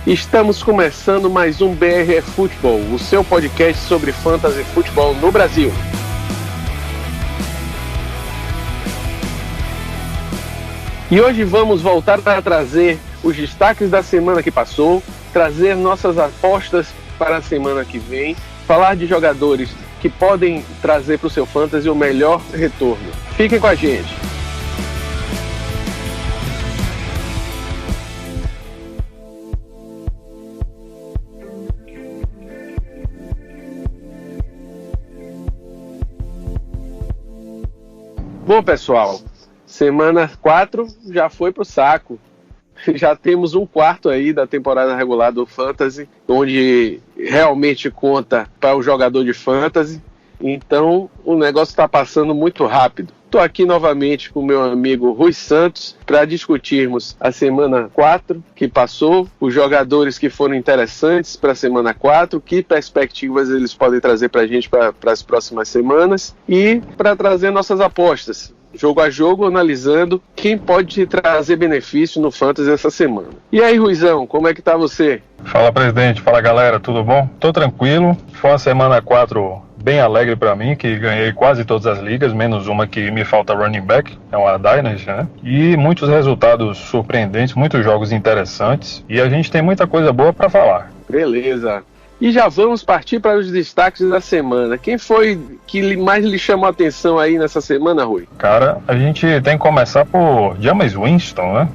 Estamos começando mais um BR Futebol, o seu podcast sobre fantasy futebol no Brasil. E hoje vamos voltar a trazer os destaques da semana que passou, trazer nossas apostas para a semana que vem, falar de jogadores que podem trazer para o seu fantasy o melhor retorno. Fiquem com a gente. Bom, pessoal, semana 4 já foi pro saco. Já temos um quarto aí da temporada regular do Fantasy, onde realmente conta para o jogador de Fantasy. Então, o negócio está passando muito rápido. Estou aqui novamente com o meu amigo Rui Santos para discutirmos a semana 4 que passou, os jogadores que foram interessantes para a semana 4, que perspectivas eles podem trazer para a gente para as próximas semanas e para trazer nossas apostas, jogo a jogo, analisando quem pode trazer benefício no Fantasy essa semana. E aí, Ruizão, como é que tá você? Fala, presidente. Fala, galera. Tudo bom? Tô tranquilo. Foi uma semana 4 bem alegre para mim, que ganhei quase todas as ligas, menos uma que me falta running back, é uma Dynasty, né? E muitos resultados surpreendentes, muitos jogos interessantes, e a gente tem muita coisa boa para falar. Beleza. E já vamos partir para os destaques da semana. Quem foi que mais lhe chamou a atenção aí nessa semana, Rui? Cara, a gente tem que começar por Jameis Winston, né?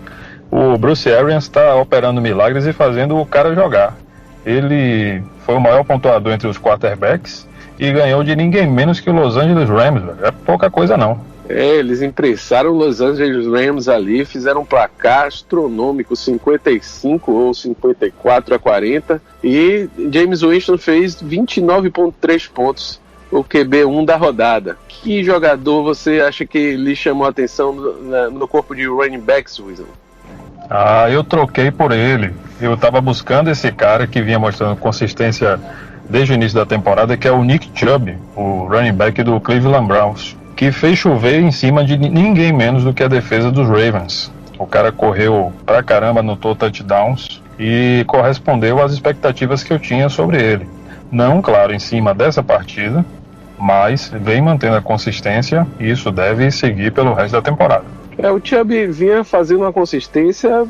O Bruce Arians está operando milagres e fazendo o cara jogar. Ele foi o maior pontuador entre os quarterbacks e ganhou de ninguém menos que o Los Angeles Rams, velho. É pouca coisa não. Eles emprestaram o Los Angeles Rams ali, fizeram um placar astronômico, 55 ou 54-40, e Jameis Winston fez 29,3 pontos, o QB1 da rodada. Que jogador você acha que lhe chamou a atenção no corpo de running backs, Wilson? Eu troquei por ele. Eu estava buscando esse cara que vinha mostrando consistência desde o início da temporada, que é o Nick Chubb, o running back do Cleveland Browns, que fez chover em cima de ninguém menos do que a defesa dos Ravens. O cara correu pra caramba, anotou touchdowns e correspondeu às expectativas que eu tinha sobre ele. Não, claro, em cima dessa partida, mas vem mantendo a consistência e isso deve seguir pelo resto da temporada. O Chubb vinha fazendo uma consistência,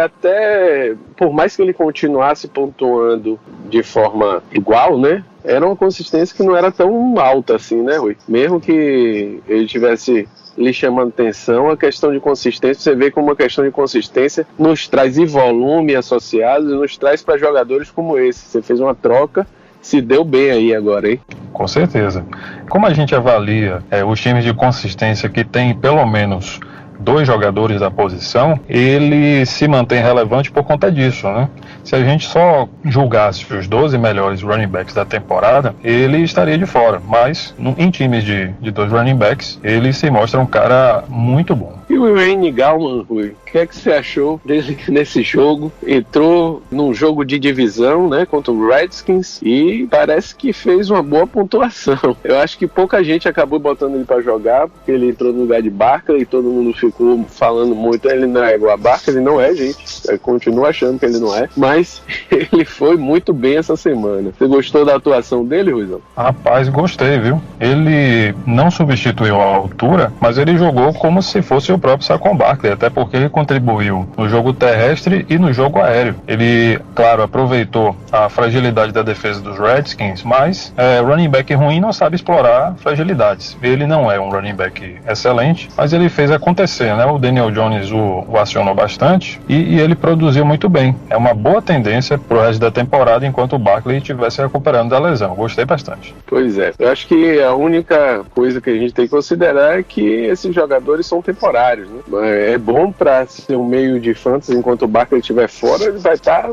até por mais que ele continuasse pontuando de forma igual, né? Era uma consistência que não era tão alta assim, né, Rui? Mesmo que ele tivesse lhe chamando atenção, a questão de consistência, você vê como uma questão de consistência nos traz e volume associado, e nos traz para jogadores como esse. Você fez uma troca, se deu bem aí agora, hein? Com certeza. Como a gente avalia os times de consistência que tem pelo menos 2 jogadores da posição, ele se mantém relevante por conta disso, né? Se a gente só julgasse os 12 melhores running backs da temporada, ele estaria de fora, mas em times de 2 running backs, ele se mostra um cara muito bom. E o Wayne Gallman, Rui, o que é que você achou dele nesse jogo? Entrou num jogo de divisão, né, contra o Redskins, e parece que fez uma boa pontuação. Eu acho que pouca gente acabou botando ele para jogar, porque ele entrou no lugar de Barkley e todo mundo ficou falando muito, ele não é igual a Barkley, ele não é, gente. Eu continuo achando que ele não é, mas ele foi muito bem essa semana. Você gostou da atuação dele, Ruizão? Rapaz, gostei, viu? Ele não substituiu a altura, mas ele jogou como se fosse o próprio Saquon Barkley, até porque ele contribuiu no jogo terrestre e no jogo aéreo. Ele, claro, aproveitou a fragilidade da defesa dos Redskins, mas running back ruim não sabe explorar fragilidades. Ele não é um running back excelente, mas ele fez acontecer, né? O Daniel Jones o acionou bastante e ele produziu muito bem. É uma boa tendência pro resto da temporada enquanto o Barkley estivesse recuperando da lesão. Gostei bastante. Pois é. Eu acho que a única coisa que a gente tem que considerar é que esses jogadores são temporários, né? É bom para ser um meio de fantasy enquanto o Barkley estiver fora, ele vai estar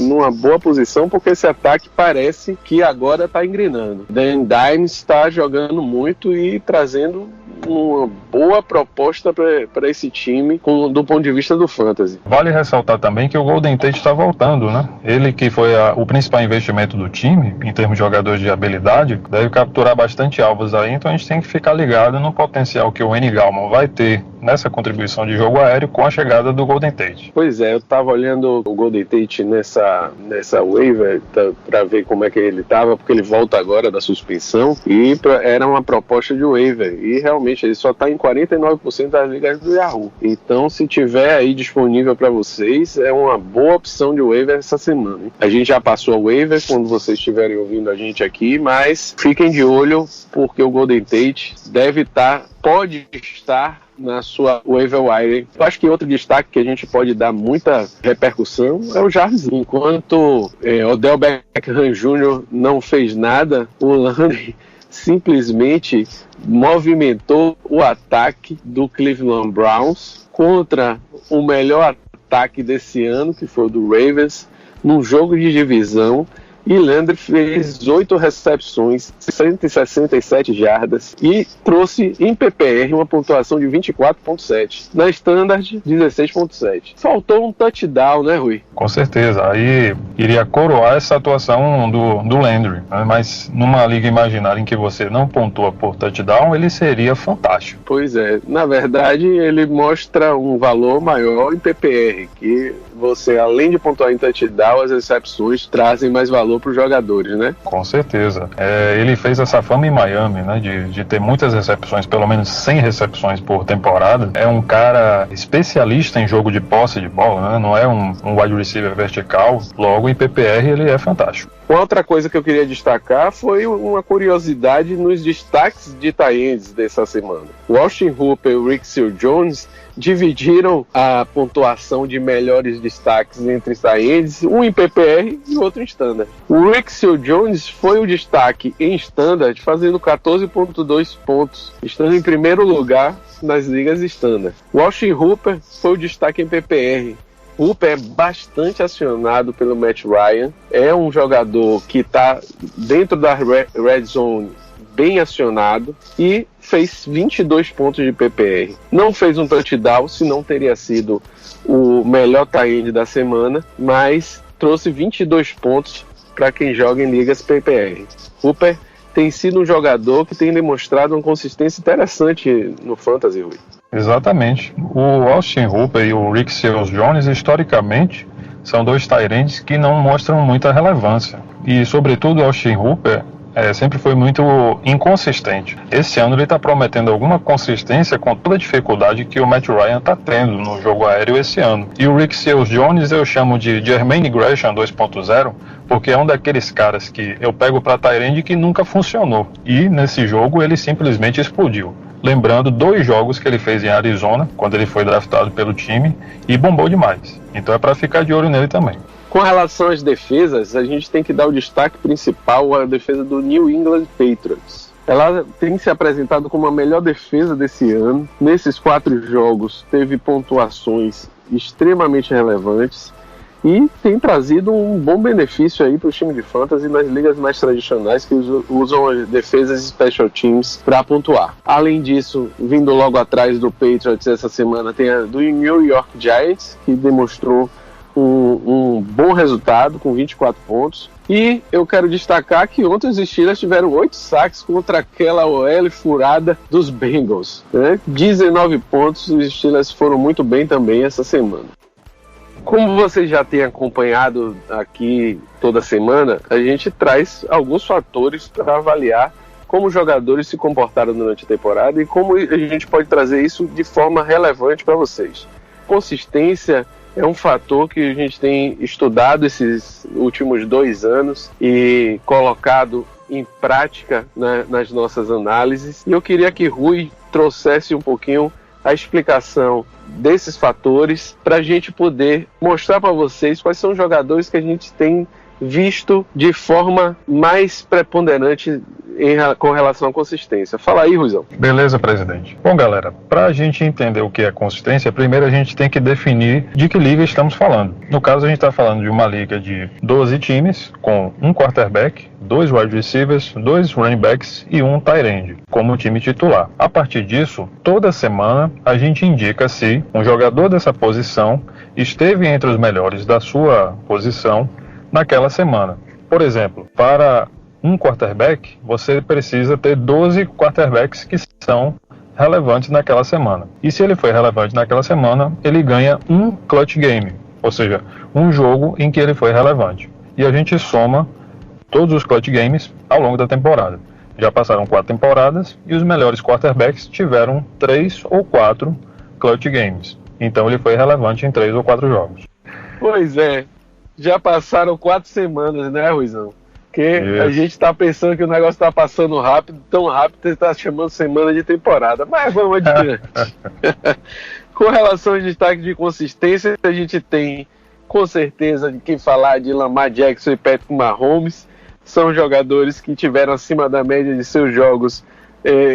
numa boa posição, porque esse ataque parece que agora está engrenando. Dan Dimes está jogando muito e trazendo uma boa proposta para esse time do ponto de vista do fantasy. Vale ressaltar também que o Golden Tate está voltando, né? Ele que foi o principal investimento do time, em termos de jogadores de habilidade, deve capturar bastante alvos aí, então a gente tem que ficar ligado no potencial que o Wayne Gallman vai ter nessa contribuição de jogo aéreo com a chegada do Golden Tate. Pois é, eu estava olhando o Golden Tate nessa waiver para ver como é que ele estava, porque ele volta agora da suspensão e era uma proposta de waiver e realmente ele só está em 49% das ligas do Yahoo. Então, se tiver aí disponível para vocês, é uma boa opção de waiver essa semana, hein? A gente já passou a waiver quando vocês estiverem ouvindo a gente aqui, mas fiquem de olho porque o Golden Tate pode estar na sua waiver wire. Eu acho que outro destaque que a gente pode dar muita repercussão é o Jarvis. Enquanto Odell Beckham Jr. não fez nada, o Landry simplesmente movimentou o ataque do Cleveland Browns contra o melhor ataque desse ano, que foi o do Ravens, num jogo de divisão. E Landry fez 8 recepções, 167 jardas e trouxe em PPR uma pontuação de 24.7. Na Standard, 16.7. Faltou um touchdown, né, Rui? Com certeza. Aí iria coroar essa atuação do Landry, né? Mas numa liga imaginária em que você não pontua por touchdown, ele seria fantástico. Pois é. Na verdade, ele mostra um valor maior em PPR, que você, além de pontuar em touchdown, as recepções trazem mais valor para os jogadores, né? Com certeza. Ele fez essa fama em Miami, né? De ter muitas recepções, pelo menos 100 recepções por temporada. É um cara especialista em jogo de posse de bola, né? Não é um wide receiver vertical. Logo, em PPR, ele é fantástico. Uma outra coisa que eu queria destacar foi uma curiosidade nos destaques de tight ends dessa semana. O Austin Hooper e o Rick Seals-Jones dividiram a pontuação de melhores destaques entre os tight ends, um em PPR e outro em Standard. O Rick Seals-Jones foi o destaque em Standard, fazendo 14.2 pontos, estando em primeiro lugar nas ligas Standard. O Austin Hooper foi o destaque em PPR. Hooper é bastante acionado pelo Matt Ryan, é um jogador que está dentro da red zone bem acionado e fez 22 pontos de PPR. Não fez um touchdown, senão teria sido o melhor tight end da semana, mas trouxe 22 pontos para quem joga em ligas PPR. Hooper tem sido um jogador que tem demonstrado uma consistência interessante no Fantasy, Rui. Exatamente. O Austin Hooper e o Rick Seals-Jones, historicamente, são dois tight ends que não mostram muita relevância. E, sobretudo, o Austin Hooper sempre foi muito inconsistente. Esse ano ele está prometendo alguma consistência com toda a dificuldade que o Matt Ryan está tendo no jogo aéreo esse ano. E o Rick Seals-Jones eu chamo de Jermaine Gresham 2.0, porque é um daqueles caras que eu pego para tight end que nunca funcionou. E nesse jogo ele simplesmente explodiu. Lembrando 2 jogos que ele fez em Arizona, quando ele foi draftado pelo time, e bombou demais. Então é para ficar de olho nele também. Com relação às defesas, a gente tem que dar o destaque principal à defesa do New England Patriots. Ela tem se apresentado como a melhor defesa desse ano. Nesses 4 jogos, teve pontuações extremamente relevantes e tem trazido um bom benefício aí para o time de fantasy nas ligas mais tradicionais que usam as defesas e special teams para pontuar. Além disso, vindo logo atrás do Patriots essa semana, tem a do New York Giants, que demonstrou um bom resultado com 24 pontos. E eu quero destacar que ontem os Steelers tiveram 8 saques contra aquela OL furada dos Bengals, né? 19 pontos, os Steelers foram muito bem também essa semana. Como você já tem acompanhado aqui toda semana, a gente traz alguns fatores para avaliar como os jogadores se comportaram durante a temporada e como a gente pode trazer isso de forma relevante para vocês. Consistência é um fator que a gente tem estudado esses últimos 2 anos e colocado em prática, né, nas nossas análises. E eu queria que Rui trouxesse um pouquinho a explicação desses fatores para a gente poder mostrar para vocês quais são os jogadores que a gente tem visto de forma mais preponderante com relação à consistência. Fala aí, Ruizão. Beleza, presidente. Bom, galera, para a gente entender o que é consistência, primeiro a gente tem que definir de que liga estamos falando. No caso, a gente está falando de uma liga de 12 times, com um quarterback, 2 wide receivers, 2 running backs e 1 tight end, como time titular. A partir disso, toda semana a gente indica se um jogador dessa posição esteve entre os melhores da sua posição naquela semana. Por exemplo, para um quarterback, você precisa ter 12 quarterbacks que são relevantes naquela semana. E se ele foi relevante naquela semana, ele ganha um clutch game, ou seja, um jogo em que ele foi relevante. E a gente soma todos os clutch games ao longo da temporada. Já passaram 4 temporadas e os melhores quarterbacks tiveram 3 ou 4 clutch games. Então ele foi relevante em 3 ou 4 jogos. Pois é, já passaram 4 semanas, né, Ruizão? Porque a gente está pensando que o negócio está passando rápido, tão rápido que está chamando semana de temporada. Mas vamos adiante. Com relação ao destaque de consistência, a gente tem com certeza de quem falar de Lamar Jackson e Patrick Mahomes. São jogadores que tiveram acima da média de seus jogos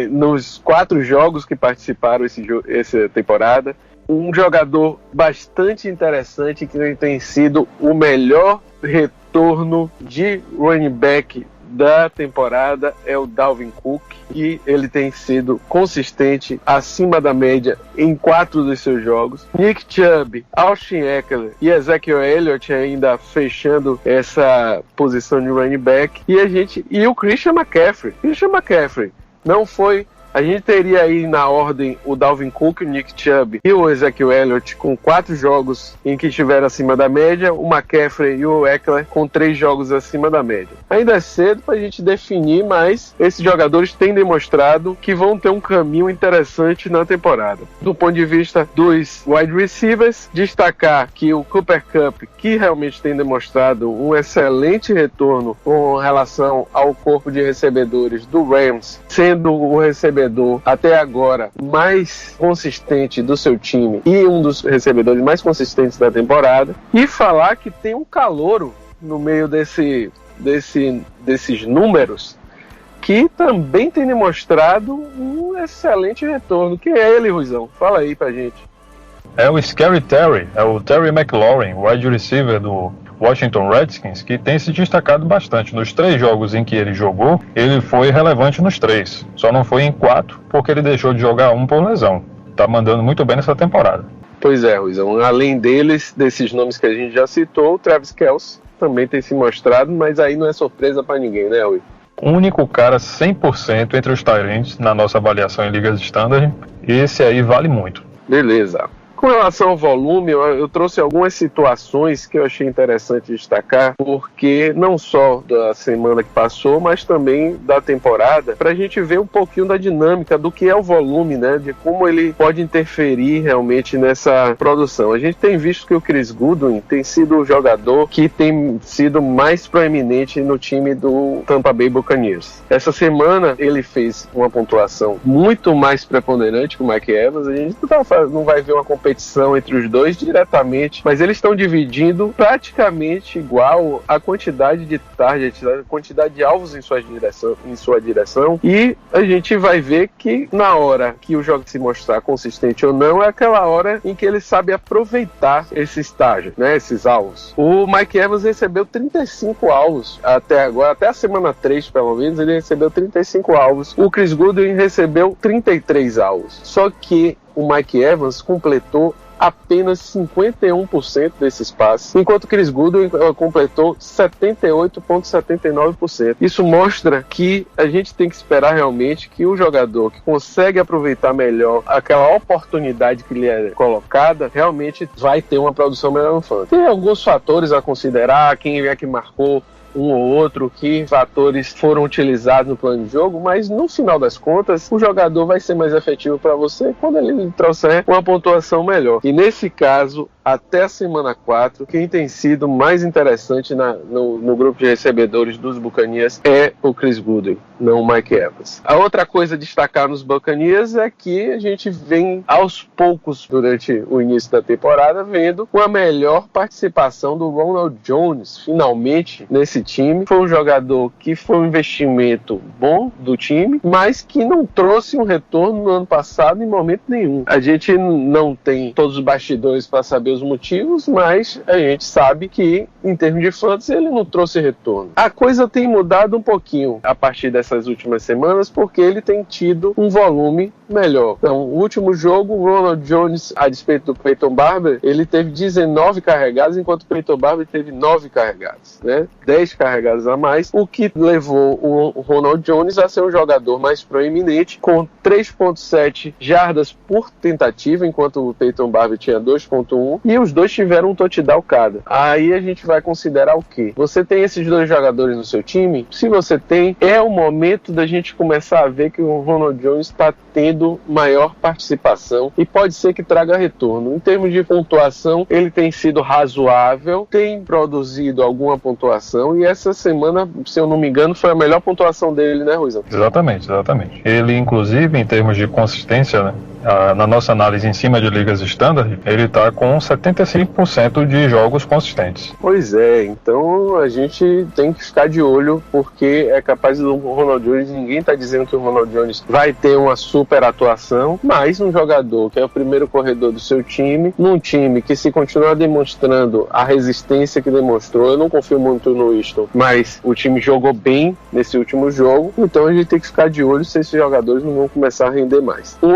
nos 4 jogos que participaram essa temporada. Um jogador bastante interessante que tem sido o melhor retorno de running back da temporada é o Dalvin Cook, e ele tem sido consistente acima da média em 4 dos seus jogos. Nick Chubb, Austin Ekeler e Ezekiel Elliott ainda fechando essa posição de running back, e o Christian McCaffrey não foi. A gente teria aí na ordem o Dalvin Cook, o Nick Chubb e o Ezekiel Elliott com 4 jogos em que estiveram acima da média, o McCaffrey e o Ekeler com 3 jogos acima da média. Ainda é cedo para a gente definir, mas esses jogadores têm demonstrado que vão ter um caminho interessante na temporada. Do ponto de vista dos wide receivers, destacar que o Cooper Kupp, que realmente tem demonstrado um excelente retorno com relação ao corpo de recebedores do Rams, sendo o recebedor até agora mais consistente do seu time e um dos recebedores mais consistentes da temporada, e falar que tem um calouro no meio desses números que também tem demonstrado um excelente retorno, que é ele, Ruizão. Fala aí pra gente. É o Scary Terry, é o Terry McLaurin, wide receiver do Washington Redskins, que tem se destacado bastante. Nos 3 jogos em que ele jogou, ele foi relevante nos 3. Só não foi em 4 porque ele deixou de jogar 1 por lesão. Tá mandando muito bem nessa temporada. Pois é, Ruizão. Além desses nomes que a gente já citou, o Travis Kelce também tem se mostrado, mas aí não é surpresa para ninguém, né, Rui? O único cara 100% entre os tight ends na nossa avaliação em ligas standard, esse aí vale muito. Beleza. Com relação ao volume, eu trouxe algumas situações que eu achei interessante destacar, porque não só da semana que passou, mas também da temporada, para a gente ver um pouquinho da dinâmica do que é o volume, né, de como ele pode interferir realmente nessa produção. A gente tem visto que o Chris Godwin tem sido o jogador que tem sido mais proeminente no time do Tampa Bay Buccaneers. Essa semana ele fez uma pontuação muito mais preponderante que o Mike Evans. A gente não vai ver uma competição entre os dois diretamente, mas eles estão dividindo praticamente igual a quantidade de targets, a quantidade de alvos em sua direção, e a gente vai ver que na hora que o jogo se mostrar consistente ou não, é aquela hora em que ele sabe aproveitar esses targets, né, esses alvos. O Mike Evans recebeu 35 alvos até agora, até a semana 3 pelo menos, ele recebeu 35 alvos. O Chris Godwin recebeu 33 alvos. Só que o Mike Evans completou apenas 51% desses passes, enquanto Chris Godwin completou 78,79%. Isso mostra que a gente tem que esperar realmente que o jogador que consegue aproveitar melhor aquela oportunidade que lhe é colocada, realmente vai ter uma produção melhor no fantasy. Tem alguns fatores a considerar, quem é que marcou um ou outro, que fatores foram utilizados no plano de jogo, mas no final das contas o jogador vai ser mais efetivo para você quando ele trouxer uma pontuação melhor. E nesse caso até a semana 4, quem tem sido mais interessante no grupo de recebedores dos Buccaneers é o Chris Godwin, não o Mike Evans. A outra coisa a destacar nos Buccaneers é que a gente vem aos poucos, durante o início da temporada, vendo uma melhor participação do Ronald Jones, finalmente, nesse time. Foi um jogador que foi um investimento bom do time, mas que não trouxe um retorno no ano passado em momento nenhum. A gente não tem todos os bastidores para saber os motivos, mas a gente sabe que, em termos de fantasy, ele não trouxe retorno. A coisa tem mudado um pouquinho a partir dessas últimas semanas, porque ele tem tido um volume melhor. Então, o último jogo, o Ronald Jones, a despeito do Peyton Barber, ele teve 19 carregados, enquanto o Peyton Barber teve 9 carregados, né? 10 carregados a mais, o que levou o Ronald Jones a ser um jogador mais proeminente, com 3.7 jardas por tentativa, enquanto o Peyton Barber tinha 2.1, e os dois tiveram um touchdown cada. Aí a gente vai considerar o quê? Você tem esses dois jogadores no seu time? Se você tem, é o momento da gente começar a ver que o Ronald Jones está tendo maior participação e pode ser que traga retorno. Em termos de pontuação, ele tem sido razoável, tem produzido alguma pontuação, e essa semana, se eu não me engano, foi a melhor pontuação dele, né, Ruizão? Exatamente. Ele, inclusive, em termos de consistência, né, na nossa análise em cima de ligas standard, ele está com 75% de jogos consistentes. Pois é, então a gente tem que ficar de olho, porque é capaz do Ronald Jones, ninguém está dizendo que o Ronald Jones vai ter uma super atuação, mas um jogador que é o primeiro corredor do seu time, num time que, se continuar demonstrando a resistência que demonstrou, eu não confio muito no Houston, mas o time jogou bem nesse último jogo, então a gente tem que ficar de olho se esses jogadores não vão começar a render mais. Um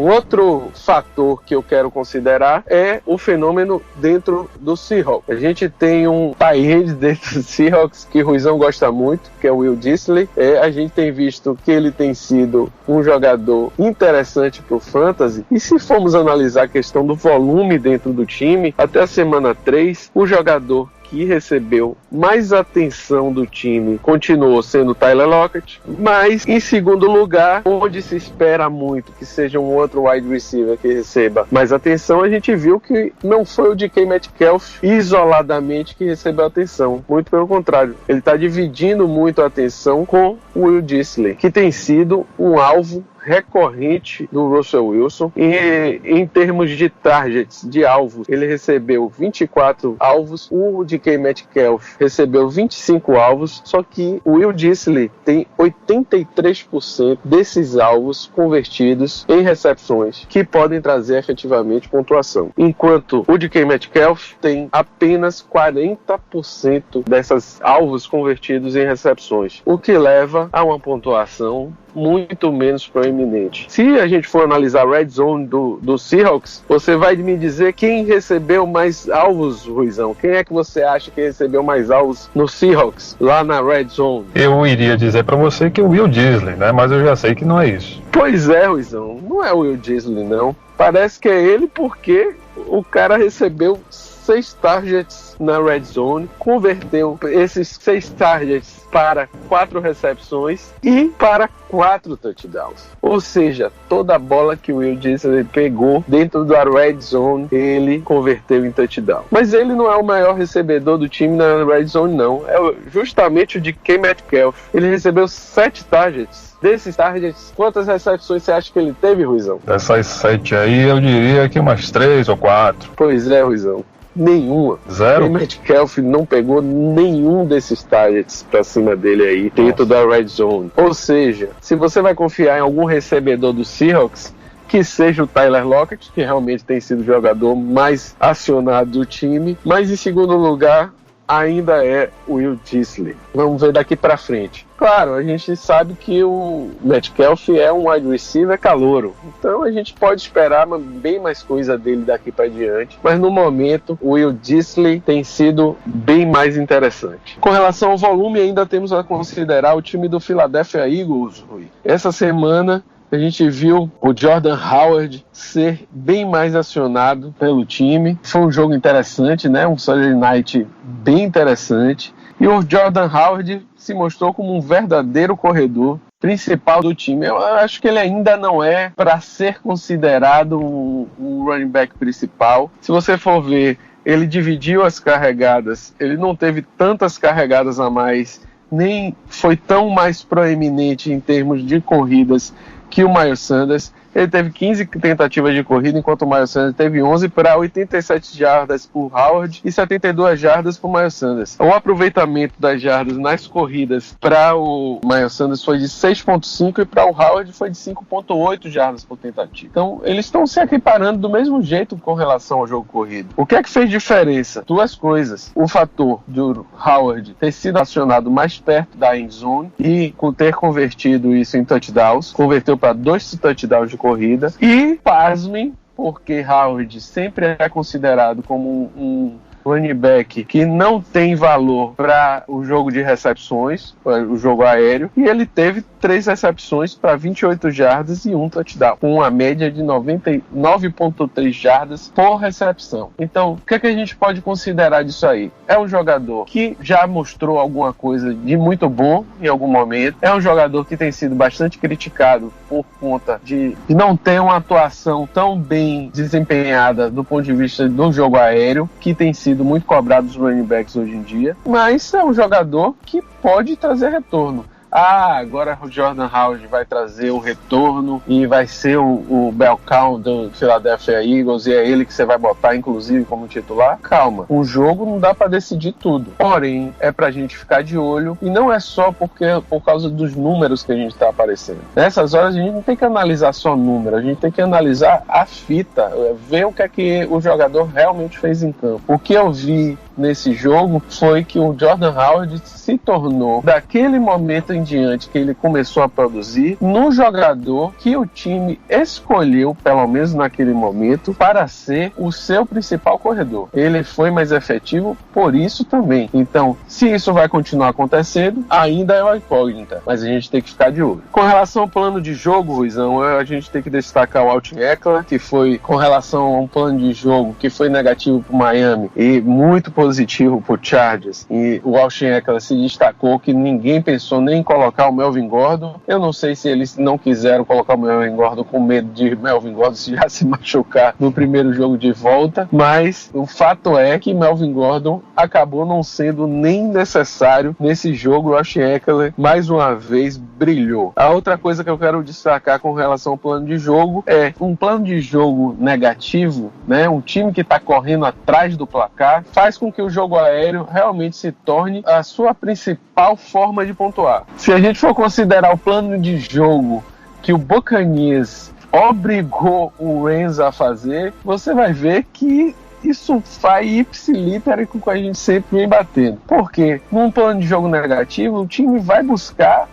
outro fator que eu quero considerar é o fenômeno dentro do Seahawks. A gente tem um tight end dentro do Seahawks que o Ruizão gosta muito, que é o Will Dissly. A gente tem visto que ele tem sido um jogador interessante para o Fantasy, e se formos analisar a questão do volume dentro do time, até a semana 3, o jogador que recebeu mais atenção do time continuou sendo o Tyler Lockett, mas em segundo lugar, onde se espera muito que seja um outro wide receiver que receba mais atenção, a gente viu que não foi o DK Metcalf isoladamente que recebeu atenção, muito pelo contrário, ele está dividindo muito a atenção com o Will Dissly, que tem sido um alvo recorrente do Russell Wilson. E em termos de targets, de alvos, ele recebeu 24 alvos, o DK Metcalf recebeu 25 alvos, só que o Will Dissly tem 83% desses alvos convertidos em recepções, que podem trazer efetivamente pontuação, enquanto o DK Metcalf tem apenas 40% dessas alvos convertidos em recepções, o que leva a uma pontuação muito menos proeminente. Se a gente for analisar a Red Zone do Seahawks, você vai me dizer quem recebeu mais alvos, Ruizão? Quem é que você acha que recebeu mais alvos no Seahawks, lá na Red Zone? Eu iria dizer para você que o Will Dissly, né? Mas eu já sei que não é isso. Pois é, Ruizão, não é o Will Dissly, não. Parece que é ele, porque o cara recebeu 6 targets na Red Zone, converteu esses 6 targets para 4 recepções e para 4 touchdowns. Ou seja, toda a bola que o Will Dissly pegou dentro da Red Zone, ele converteu em touchdown. Mas ele não é o maior recebedor do time na Red Zone, não. É justamente o DK Metcalf. Ele recebeu 7 targets. Desses targets, quantas recepções você acha que ele teve, Ruizão? Dessas 7 aí, eu diria que umas 3 ou 4. Pois é, Ruizão. Nenhuma. Zero? O Metcalf não pegou nenhum desses targets pra cima dele aí, dentro da Red Zone. Ou seja, se você vai confiar em algum recebedor do Seahawks, que seja o Tyler Lockett, que realmente tem sido o jogador mais acionado do time, mas em segundo lugar ainda é o Will Dissly. Vamos ver daqui pra frente. Claro, a gente sabe que o Metcalf é um wide receiver calouro, então a gente pode esperar bem mais coisa dele daqui para diante, mas no momento o Will Dissly tem sido bem mais interessante. Com relação ao volume, ainda temos a considerar o time do Philadelphia Eagles, Rui. Essa semana a gente viu o Jordan Howard ser bem mais acionado pelo time. Foi um jogo interessante, né? Um Sunday Night bem interessante. E o Jordan Howard se mostrou como um verdadeiro corredor. principal do time. Eu acho que ele ainda não é para ser considerado um running back principal. Se você for ver, ele dividiu as carregadas, ele não teve tantas carregadas a mais, nem foi tão mais proeminente em termos de corridas que o Miles Sanders. Ele teve 15 tentativas de corrida, enquanto o Miles Sanders teve 11 para 87 jardas por Howard e 72 jardas por Miles Sanders. O aproveitamento das jardas nas corridas para o Miles Sanders foi de 6,5 e para o Howard foi de 5,8 jardas por tentativa. Então, eles estão se equiparando do mesmo jeito com relação ao jogo corrido. O que é que fez diferença? Duas coisas. O fator do Howard ter sido acionado mais perto da end zone e ter convertido isso em touchdowns. Converteu para 2 touchdowns de corrida. E, pasmem, porque Howard sempre é considerado como um running back que não tem valor para o jogo de recepções, o jogo aéreo, e ele teve 3 recepções para 28 jardas e 1 touchdown, com uma média de 99,3 jardas por recepção. Então, o que é que a gente pode considerar disso aí? É um jogador que já mostrou alguma coisa de muito bom em algum momento, é um jogador que tem sido bastante criticado por conta de não ter uma atuação tão bem desempenhada do ponto de vista do jogo aéreo, que tem sido muito cobrado dos running backs hoje em dia, mas é um jogador que pode trazer retorno. Agora o Jordan Howard vai trazer o retorno e vai ser o bell cow do Philadelphia Eagles e é ele que você vai botar inclusive como titular. Calma, o jogo não dá para decidir tudo, porém é pra gente ficar de olho, e não é só por causa dos números que a gente está aparecendo. Nessas horas a gente não tem que analisar só número, a gente tem que analisar a fita, ver o que é que o jogador realmente fez em campo. O que eu vi nesse jogo foi que o Jordan Howard se tornou, daquele momento em diante que ele começou a produzir, no jogador que o time escolheu, pelo menos naquele momento, para ser o seu principal corredor. Ele foi mais efetivo por isso também. Então, se isso vai continuar acontecendo, ainda é uma incógnita, mas a gente tem que ficar de olho. Com relação ao plano de jogo, Ruizão, a gente tem que destacar o Austin Ekeler, que foi com relação a um plano de jogo que foi negativo para o Miami e muito positivo para o Chargers, e o Austin Ekeler se destacou que ninguém pensou nem em colocar o Melvin Gordon. Eu não sei se eles não quiseram colocar o Melvin Gordon com medo de Melvin Gordon já se machucar no primeiro jogo de volta, mas o fato é que Melvin Gordon acabou não sendo nem necessário nesse jogo. O Austin Ekeler mais uma vez brilhou. A outra coisa que eu quero destacar com relação ao plano de jogo é um plano de jogo negativo, né? Um time que está correndo atrás do placar faz com que o jogo aéreo realmente se torne a sua principal forma de pontuar. Se a gente for considerar o plano de jogo que o Buccaneers obrigou o Rams a fazer, você vai ver que isso vai ipsiliter com o que a gente sempre vem batendo. Porque num plano de jogo negativo, o time vai buscar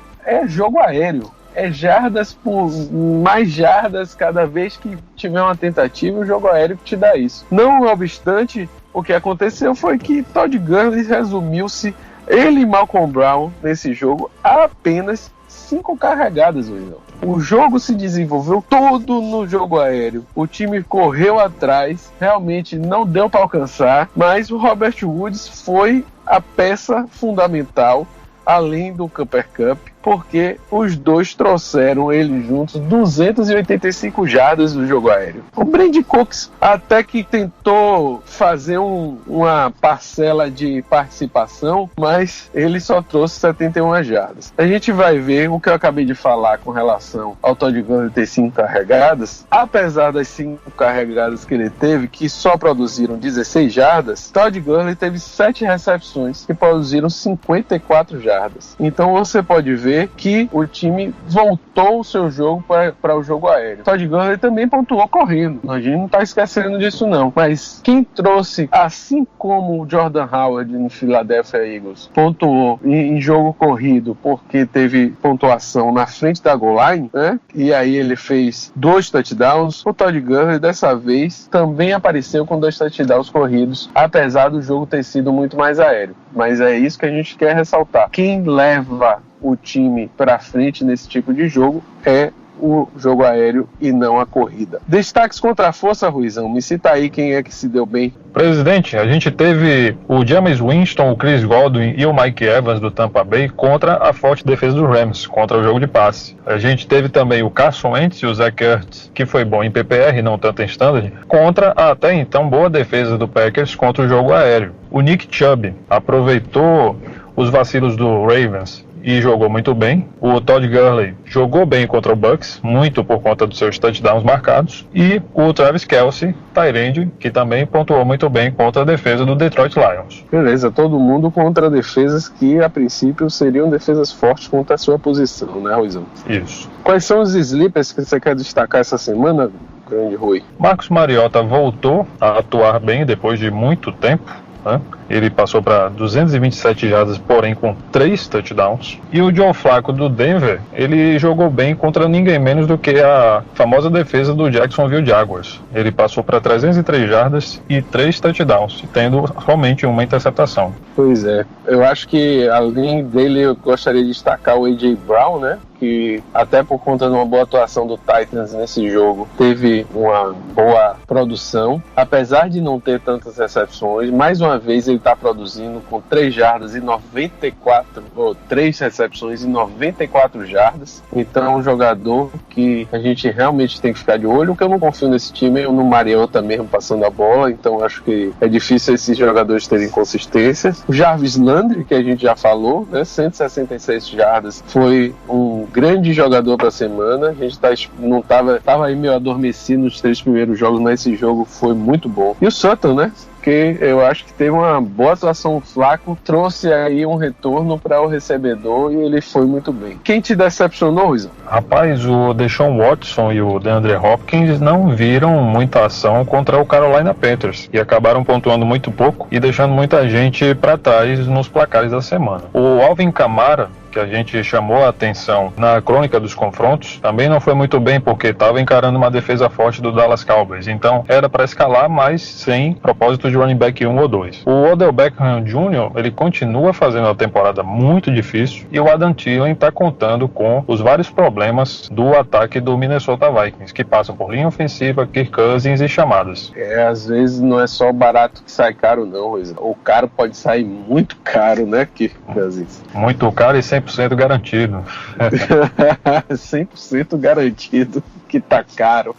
jogo aéreo. Jardas por mais jardas cada vez que tiver uma tentativa, o jogo aéreo que te dá isso. Não obstante, o que aconteceu foi que Todd Gurley resumiu-se, ele e Malcolm Brown, nesse jogo, a apenas 5 carregadas, Wilson. O jogo se desenvolveu todo no jogo aéreo. O time correu atrás, realmente não deu para alcançar, mas o Robert Woods foi a peça fundamental, além do Cooper Kupp, porque os dois trouxeram eles juntos 285 jardas do jogo aéreo. O Brandon Cooks até que tentou fazer uma parcela de participação, mas ele só trouxe 71 jardas. A gente vai ver o que eu acabei de falar com relação ao Todd Gurley ter 5 carregadas. Apesar das 5 carregadas que ele teve, que só produziram 16 jardas, Todd Gurley teve 7 recepções que produziram 54 jardas. Então você pode ver que o time voltou o seu jogo para o jogo aéreo. Todd Gurley também pontuou correndo, a gente não está esquecendo disso não, mas quem trouxe, assim como o Jordan Howard no Philadelphia Eagles pontuou em jogo corrido porque teve pontuação na frente da goal line, né? E aí ele fez 2 touchdowns, o Todd Gurley dessa vez também apareceu com 2 touchdowns corridos, apesar do jogo ter sido muito mais aéreo. Mas é isso que a gente quer ressaltar. Quem leva o time para frente nesse tipo de jogo é o jogo aéreo e não a corrida. Destaques contra a força, Ruizão. Me cita aí quem é que se deu bem. Presidente, a gente teve o Jameis Winston, o Chris Godwin e o Mike Evans do Tampa Bay contra a forte defesa dos Rams, contra o jogo de passe. A gente teve também o Carson Wentz e o Zach Ertz, que foi bom em PPR, não tanto em standard, contra a até então boa defesa do Packers contra o jogo aéreo. O Nick Chubb aproveitou os vacilos do Ravens e jogou muito bem. O Todd Gurley jogou bem contra o Bucks, muito por conta dos seus touchdowns marcados. E o Travis Kelce, tight end, que também pontuou muito bem contra a defesa do Detroit Lions. Beleza, todo mundo contra defesas que a princípio seriam defesas fortes contra a sua posição, né, Ruizão? Isso. Quais são os sleepers que você quer destacar essa semana, grande Rui? Marcus Mariota voltou a atuar bem depois de muito tempo. Ele passou para 227 jardas, porém com 3 touchdowns. E o Joe Flacco do Denver, ele jogou bem contra ninguém menos do que a famosa defesa do Jacksonville Jaguars. Ele passou para 303 jardas e 3 touchdowns, tendo somente uma interceptação. Pois é, eu acho que além dele eu gostaria de destacar o A.J. Brown, né? Que até por conta de uma boa atuação do Titans nesse jogo, teve uma boa produção, apesar de não ter tantas recepções. Mais uma vez ele está produzindo com 3 jardas e 94, ou 3 recepções e 94 jardas. Então é um jogador que a gente realmente tem que ficar de olho, que eu não confio nesse time, eu no Mariota mesmo passando a bola, então acho que é difícil esses jogadores terem consistência. O Jarvis Landry, que a gente já falou, né, 166 jardas, foi um grande jogador para a semana. A gente não tava aí meio adormecido nos 3 primeiros jogos, mas esse jogo foi muito bom. E o Sutton, né? Porque eu acho que teve uma boa atuação. O Flacco trouxe aí um retorno para o recebedor e ele foi muito bem. Quem te decepcionou, Luizão? Rapaz, o Deshaun Watson e o DeAndre Hopkins não viram muita ação contra o Carolina Panthers e acabaram pontuando muito pouco e deixando muita gente para trás nos placares da semana. O Alvin Kamara, que a gente chamou a atenção na crônica dos confrontos, também não foi muito bem porque estava encarando uma defesa forte do Dallas Cowboys, então era para escalar, mas sem propósito de running back 1 ou 2. O Odell Beckham Jr., ele continua fazendo uma temporada muito difícil e o Adam Thielen está contando com os vários problemas do ataque do Minnesota Vikings, que passam por linha ofensiva, Kirk Cousins e chamadas. Às vezes não é só o barato que sai caro não, Luizão. O caro pode sair muito caro, né, Kirk Cousins? Muito caro e 100% garantido. 100% garantido que tá caro.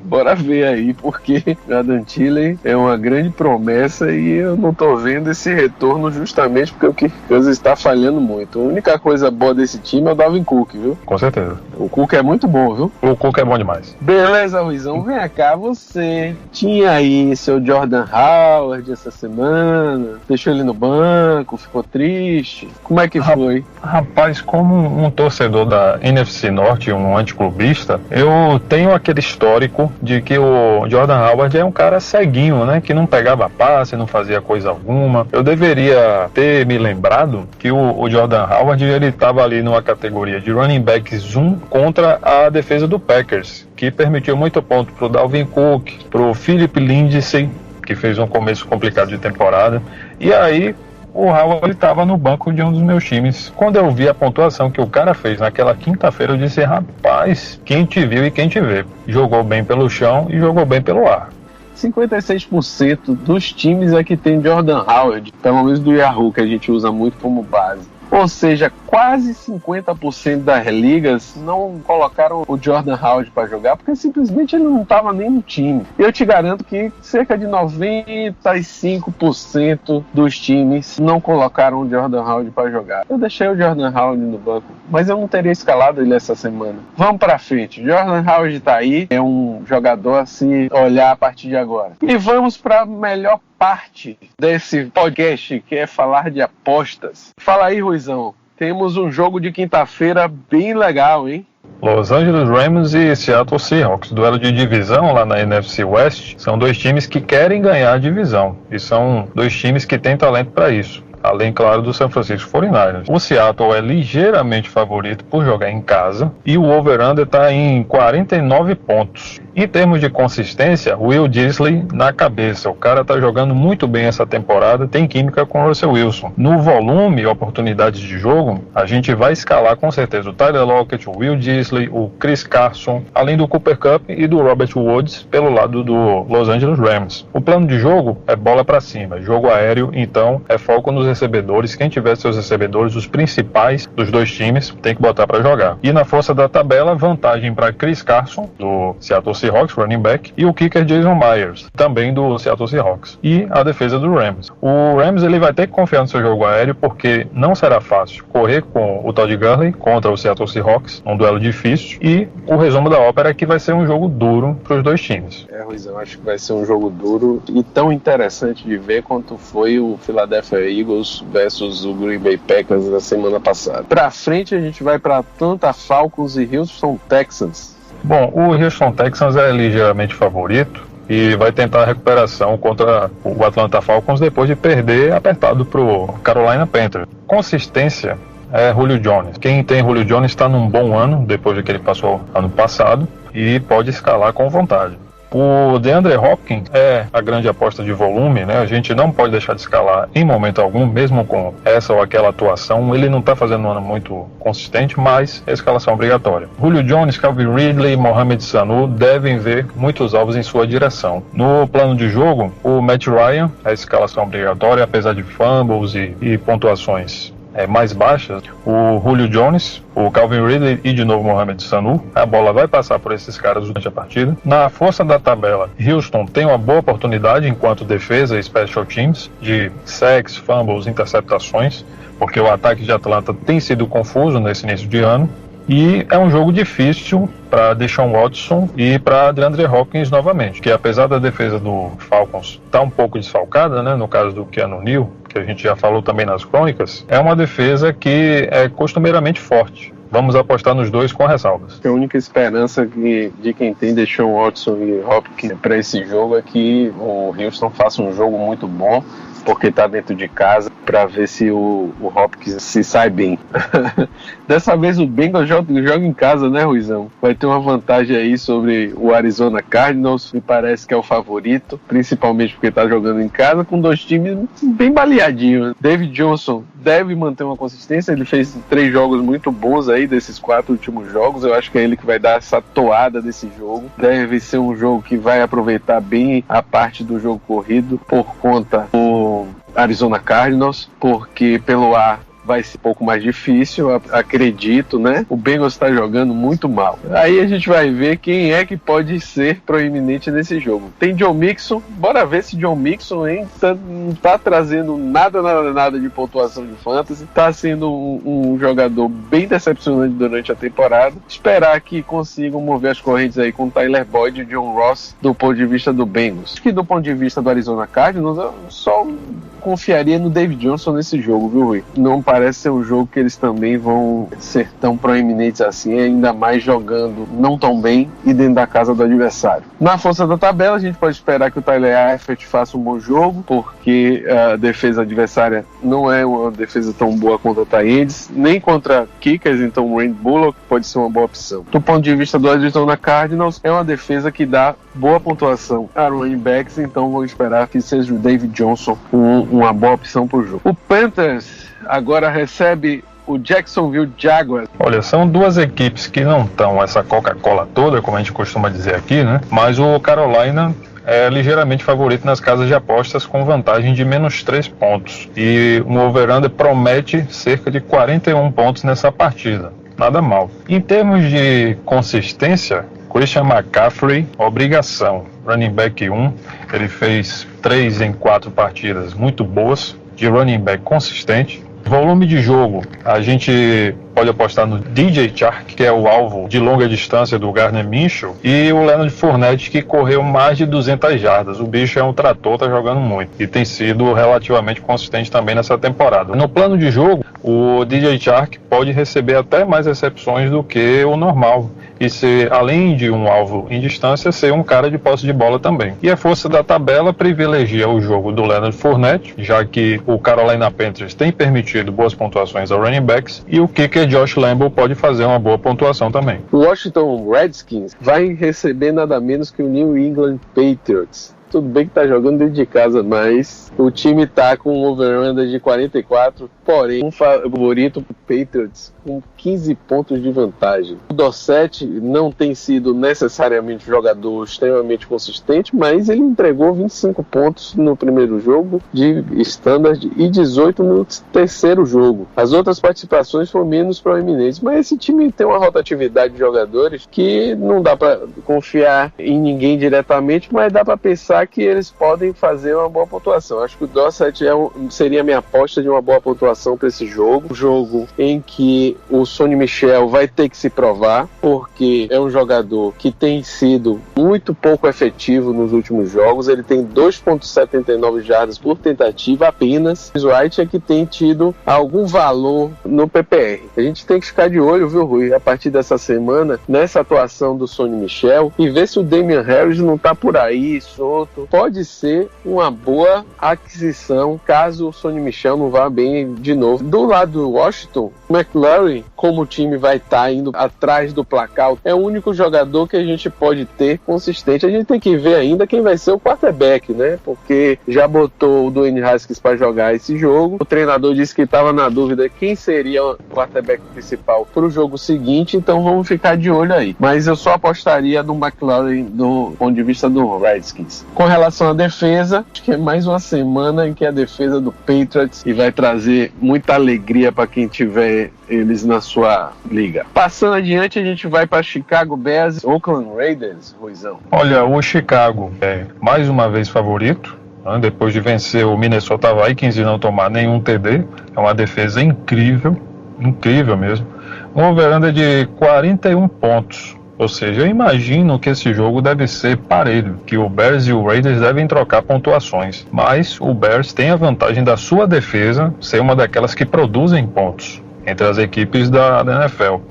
Bora ver aí, porque o Adam Thielen é uma grande promessa e eu não tô vendo esse retorno justamente porque o Kirk Cousins está falhando muito. A única coisa boa desse time é o Dalvin Cook, viu? Com certeza. O Cook é muito bom, viu? O Cook é bom demais. Beleza, Ruizão. Vem cá, você tinha aí seu Jordan Howard essa semana, deixou ele no banco, ficou triste. Como é que foi? Rapaz, como um torcedor da NFC Norte, um anticlubista, eu tenho aquele histórico de que o Jordan Howard é um cara ceguinho, né? Que não pegava passe, não fazia coisa alguma. Eu deveria ter me lembrado que o Jordan Howard, ele estava ali numa categoria de running backs 1 contra a defesa do Packers, que permitiu muito ponto pro Dalvin Cook, pro Philip Lindsay, que fez um começo complicado de temporada. E aí o Howard estava no banco de um dos meus times. Quando eu vi a pontuação que o cara fez naquela quinta-feira, eu disse, rapaz, quem te viu e quem te vê. Jogou bem pelo chão e jogou bem pelo ar. 56% dos times aqui tem Jordan Howard, pelo menos do Yahoo, que a gente usa muito como base. Ou seja, quase 50% das ligas não colocaram o Jordan Howard para jogar porque simplesmente ele não estava nem no time. Eu te garanto que cerca de 95% dos times não colocaram o Jordan Howard para jogar. Eu deixei o Jordan Howard no banco, mas eu não teria escalado ele essa semana. Vamos para frente. Jordan Howard está aí, é um jogador a se olhar a partir de agora. E vamos para a melhor parte desse podcast, que é falar de apostas. Fala aí, Ruizão. Temos um jogo de quinta-feira bem legal, hein? Los Angeles Rams e Seattle Seahawks, duelo de divisão lá na NFC West. São dois times que querem ganhar a divisão e são dois times que têm talento para isso. Além, claro, do San Francisco 49ers. O Seattle é ligeiramente favorito por jogar em casa e o over-under está em 49 pontos. Em termos de consistência, Will Dissly na cabeça. O cara tá jogando muito bem essa temporada, tem química com o Russell Wilson. No volume e oportunidades de jogo, a gente vai escalar com certeza o Tyler Lockett, o Will Dissly, o Chris Carson, além do Cooper Kupp e do Robert Woods pelo lado do Los Angeles Rams. O plano de jogo é bola para cima, jogo aéreo, então é foco nos recebedores. Quem tiver seus recebedores, os principais dos dois times, tem que botar para jogar. E na força da tabela, vantagem para Chris Carson, do Seattle Seahawks, running back, e o kicker Jason Myers, também do Seattle Seahawks. E a defesa do Rams. O Rams ele vai ter que confiar no seu jogo aéreo, porque não será fácil correr com o Todd Gurley contra o Seattle Seahawks, um duelo difícil, e o resumo da ópera é que vai ser um jogo duro para os dois times. Ruizão, acho que vai ser um jogo duro e tão interessante de ver quanto foi o Philadelphia Eagles versus o Green Bay Packers na semana passada. Pra frente a gente vai para Atlanta Falcons e Houston Texans. Bom, o Houston Texans é ligeiramente favorito e vai tentar a recuperação contra o Atlanta Falcons depois de perder apertado pro Carolina Panthers. Consistência é Julio Jones. Quem tem Julio Jones está num bom ano, depois de que ele passou ano passado, e pode escalar com vontade. O DeAndre Hopkins é a grande aposta de volume, né? A gente não pode deixar de escalar em momento algum, mesmo com essa ou aquela atuação. Ele não está fazendo um ano muito consistente, mas é escalação obrigatória. Julio Jones, Calvin Ridley e Mohamed Sanu devem ver muitos alvos em sua direção. No plano de jogo, o Matt Ryan é a escalação obrigatória, apesar de fumbles e pontuações mais baixas. O Julio Jones, o Calvin Ridley e de novo Mohamed Sanu. A bola vai passar por esses caras durante a partida. Na força da tabela, Houston tem uma boa oportunidade enquanto defesa e special teams de sacks, fumbles, interceptações, porque o ataque de Atlanta tem sido confuso nesse início de ano. E é um jogo difícil para Deshaun Watson e para DeAndre Hopkins novamente, que apesar da defesa do Falcons estar um pouco desfalcada, né, no caso do Keanu Neal, que a gente já falou também nas crônicas, é uma defesa que é costumeiramente forte. Vamos apostar nos dois com ressalvas. A única esperança de quem tem Deshaun Watson e Hopkins para esse jogo é que o Houston faça um jogo muito bom, porque está dentro de casa, para ver se o Hopkins se sai bem. Dessa vez o Bengals joga em casa, né, Ruizão? Vai ter uma vantagem aí sobre o Arizona Cardinals, me parece que é o favorito, principalmente porque está jogando em casa, com dois times bem baleadinhos. David Johnson deve manter uma consistência, ele fez 3 jogos muito bons aí, desses 4 últimos jogos, eu acho que é ele que vai dar essa toada desse jogo. Deve ser um jogo que vai aproveitar bem a parte do jogo corrido, por conta do Arizona Cardinals, porque pelo ar vai ser um pouco mais difícil, acredito, né? O Bengals está jogando muito mal. Aí a gente vai ver quem é que pode ser proeminente nesse jogo. Tem Joe Mixon, bora ver se Joe Mixon não tá trazendo nada de pontuação de fantasy, tá sendo um jogador bem decepcionante durante a temporada. Esperar que consigam mover as correntes aí com Tyler Boyd e John Ross do ponto de vista do Bengals. Acho que do ponto de vista do Arizona Cardinals, eu só confiaria no David Johnson nesse jogo, viu, Rui? Não parece ser um jogo que eles também vão ser tão proeminentes assim, ainda mais jogando não tão bem e dentro da casa do adversário. Na força da tabela, a gente pode esperar que o Tyler Eifert faça um bom jogo, porque a defesa adversária não é uma defesa tão boa contra tight ends, nem contra kickers, então o Randy Bullock pode ser uma boa opção. Do ponto de vista do Arizona Cardinals, é uma defesa que dá boa pontuação a running backs, então vou esperar que seja o David Johnson uma boa opção para o jogo. O Panthers agora recebe o Jacksonville Jaguars. Olha, são duas equipes que não estão essa Coca-Cola toda, como a gente costuma dizer aqui, né? Mas o Carolina é ligeiramente favorito nas casas de apostas com vantagem de -3 pontos. E o over-under promete cerca de 41 pontos nessa partida. Nada mal. Em termos de consistência, Christian McCaffrey, obrigação. Running back 1, ele fez 3 em 4 partidas muito boas, de running back consistente. Volume de jogo, a gente pode apostar no DJ Chark, que é o alvo de longa distância do Gardner Minshew, e o Leonard Fournette, que correu mais de 200 jardas. O bicho é um trator, tá jogando muito, e tem sido relativamente consistente também nessa temporada. No plano de jogo, o DJ Chark pode receber até mais recepções do que o normal, e ser, além de um alvo em distância, ser um cara de posse de bola também. E a força da tabela privilegia o jogo do Leonard Fournette, já que o Carolina Panthers tem permitido boas pontuações ao running backs, e o kicker Josh Lambo pode fazer uma boa pontuação também. O Washington Redskins vai receber nada menos que o New England Patriots. Tudo bem que tá jogando dentro de casa, mas o time tá com um over-under de 44, porém um favorito pro Patriots com 15 pontos de vantagem. O Dorsett não tem sido necessariamente um jogador extremamente consistente, mas ele entregou 25 pontos no primeiro jogo de standard e 18 no terceiro jogo. As outras participações foram menos proeminentes, mas esse time tem uma rotatividade de jogadores que não dá para confiar em ninguém diretamente, mas dá para pensar que eles podem fazer uma boa pontuação. Acho que o Dorsett seria a minha aposta de uma boa pontuação para esse jogo. Um jogo em que o Sonny Michel vai ter que se provar, porque é um jogador que tem sido muito pouco efetivo nos últimos jogos. Ele tem 2,79 jardas por tentativa apenas. O White é que tem tido algum valor no PPR. A gente tem que ficar de olho, viu, Rui, a partir dessa semana, nessa atuação do Sonny Michel e ver se o Damian Harris não tá por aí, solto. Pode ser uma boa aquisição caso o Sonny Michel não vá bem de novo. Do lado do Washington, McLaurin, como o time vai estar indo atrás do placar, é o único jogador que a gente pode ter consistente. A gente tem que ver ainda quem vai ser o quarterback, né? Porque já botou o Dwayne Haskins para jogar esse jogo. O treinador disse que estava na dúvida quem seria o quarterback principal para o jogo seguinte, então vamos ficar de olho aí. Mas eu só apostaria no McLaurin do ponto de vista do Redskins. Com relação à defesa, acho que é mais uma semana em que a defesa do Patriots e vai trazer muita alegria para quem tiver eles na sua liga. Passando adiante, a gente vai para Chicago Bears, Oakland Raiders, Ruizão. Olha, o Chicago é mais uma vez favorito, né, depois de vencer o Minnesota Vikings e não tomar nenhum TD. É uma defesa incrível mesmo. Um over-under de 41 pontos. Ou seja, eu imagino que esse jogo deve ser parelho, que o Bears e o Raiders devem trocar pontuações. Mas o Bears tem a vantagem da sua defesa ser uma daquelas que produzem pontos entre as equipes da NFL.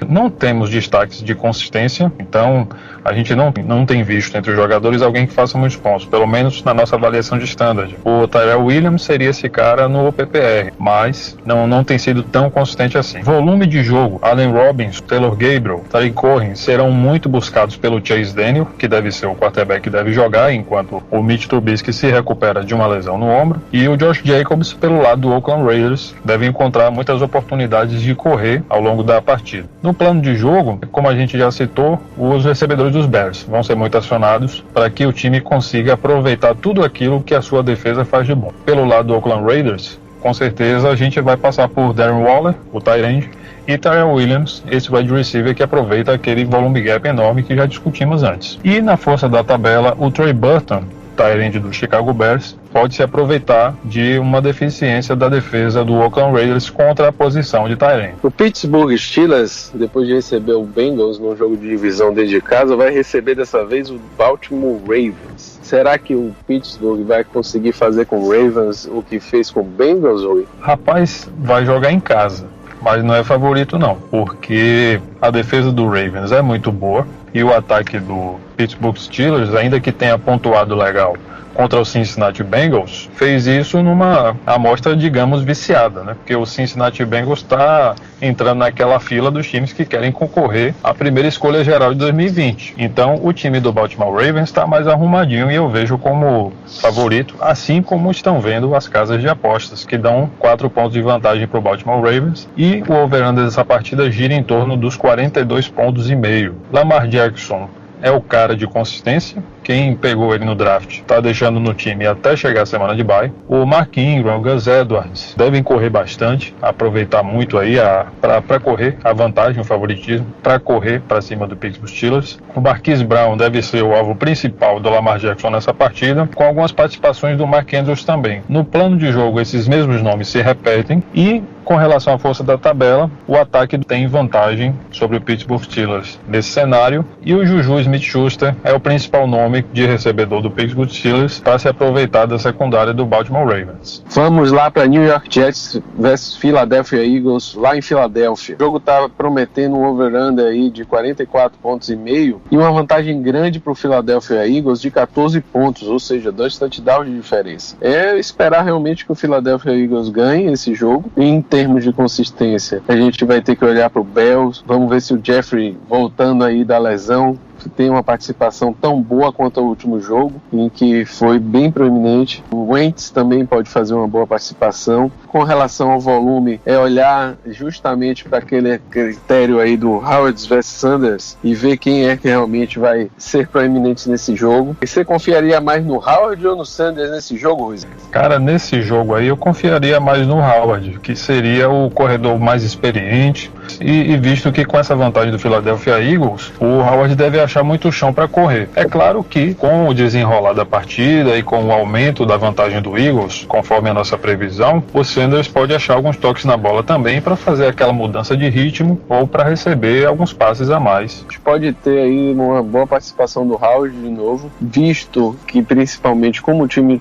Não temos destaques de consistência, então a gente não tem visto entre os jogadores alguém que faça muitos pontos, pelo menos na nossa avaliação de standard. O Tyrell Williams seria esse cara no PPR, mas não tem sido tão consistente assim. Volume de jogo, Allen Robinson, Taylor Gabriel, Tariq Cohen serão muito buscados pelo Chase Daniel, que deve ser o quarterback que deve jogar, enquanto o Mitch Trubisky se recupera de uma lesão no ombro, e o Josh Jacobs, pelo lado do Oakland Raiders, deve encontrar muitas oportunidades de correr ao longo da partida. No plano de jogo, como a gente já citou, os recebedores dos Bears vão ser muito acionados para que o time consiga aproveitar tudo aquilo que a sua defesa faz de bom. Pelo lado do Oakland Raiders, com certeza a gente vai passar por Darren Waller, o tight end, e Tyrell Williams, esse wide receiver que aproveita aquele volume gap enorme que já discutimos antes. E na força da tabela, o Trey Burton, tight end do Chicago Bears, pode se aproveitar de uma deficiência da defesa do Oakland Raiders contra a posição de tight end. O Pittsburgh Steelers, depois de receber o Bengals no jogo de divisão dentro de casa, vai receber dessa vez o Baltimore Ravens. Será que o Pittsburgh vai conseguir fazer com o Ravens o que fez com o Bengals, Rui? Rapaz, vai jogar em casa, mas não é favorito não, porque a defesa do Ravens é muito boa e o ataque do Pittsburgh Steelers, ainda que tenha pontuado legal contra o Cincinnati Bengals, fez isso numa amostra, digamos, viciada, né? Porque o Cincinnati Bengals está entrando naquela fila dos times que querem concorrer à primeira escolha geral de 2020. Então, o time do Baltimore Ravens está mais arrumadinho e eu vejo como favorito, assim como estão vendo as casas de apostas, que dão 4 pontos de vantagem para o Baltimore Ravens, e o over-under dessa partida gira em torno dos 42 pontos e meio. Lamar Jackson é o cara de consistência. Quem pegou ele no draft está deixando no time até chegar a semana de bye. O Mark Ingram, o Gus Edwards devem correr bastante, aproveitar muito aí para correr a vantagem, o favoritismo, para correr para cima do Pittsburgh Steelers. O Marquise Brown deve ser o alvo principal do Lamar Jackson nessa partida, com algumas participações do Mark Andrews também. No plano de jogo, esses mesmos nomes se repetem e, com relação à força da tabela, o ataque tem vantagem sobre o Pittsburgh Steelers nesse cenário, e o Juju Smith-Schuster é o principal nome de recebedor do Pittsburgh Steelers para se aproveitar da secundária do Baltimore Ravens. Vamos lá para New York Jets versus Philadelphia Eagles, lá em Filadélfia. O jogo está prometendo um over-under aí de 44 pontos e meio e uma vantagem grande para o Philadelphia Eagles de 14 pontos, ou seja, 2 touchdowns de diferença. É esperar realmente que o Philadelphia Eagles ganhe esse jogo. Em termos de consistência, a gente vai ter que olhar para o Bells. Vamos ver se o Jeffrey, voltando aí da lesão, tem uma participação tão boa quanto o último jogo, em que foi bem proeminente. O Wentz também pode fazer uma boa participação. Com relação ao volume, é olhar justamente para aquele critério aí do Howard vs Sanders e ver quem é que realmente vai ser proeminente nesse jogo. E você confiaria mais no Howard ou no Sanders nesse jogo, Ruiz? Cara, nesse jogo aí eu confiaria mais no Howard, que seria o corredor mais experiente, e visto que com essa vantagem do Philadelphia Eagles, o Howard deve achar muito chão para correr. É claro que com o desenrolar da partida e com o aumento da vantagem do Eagles, conforme a nossa previsão, o Sanders pode achar alguns toques na bola também para fazer aquela mudança de ritmo ou para receber alguns passes a mais. A gente pode ter aí uma boa participação do Howard de novo, visto que principalmente como o time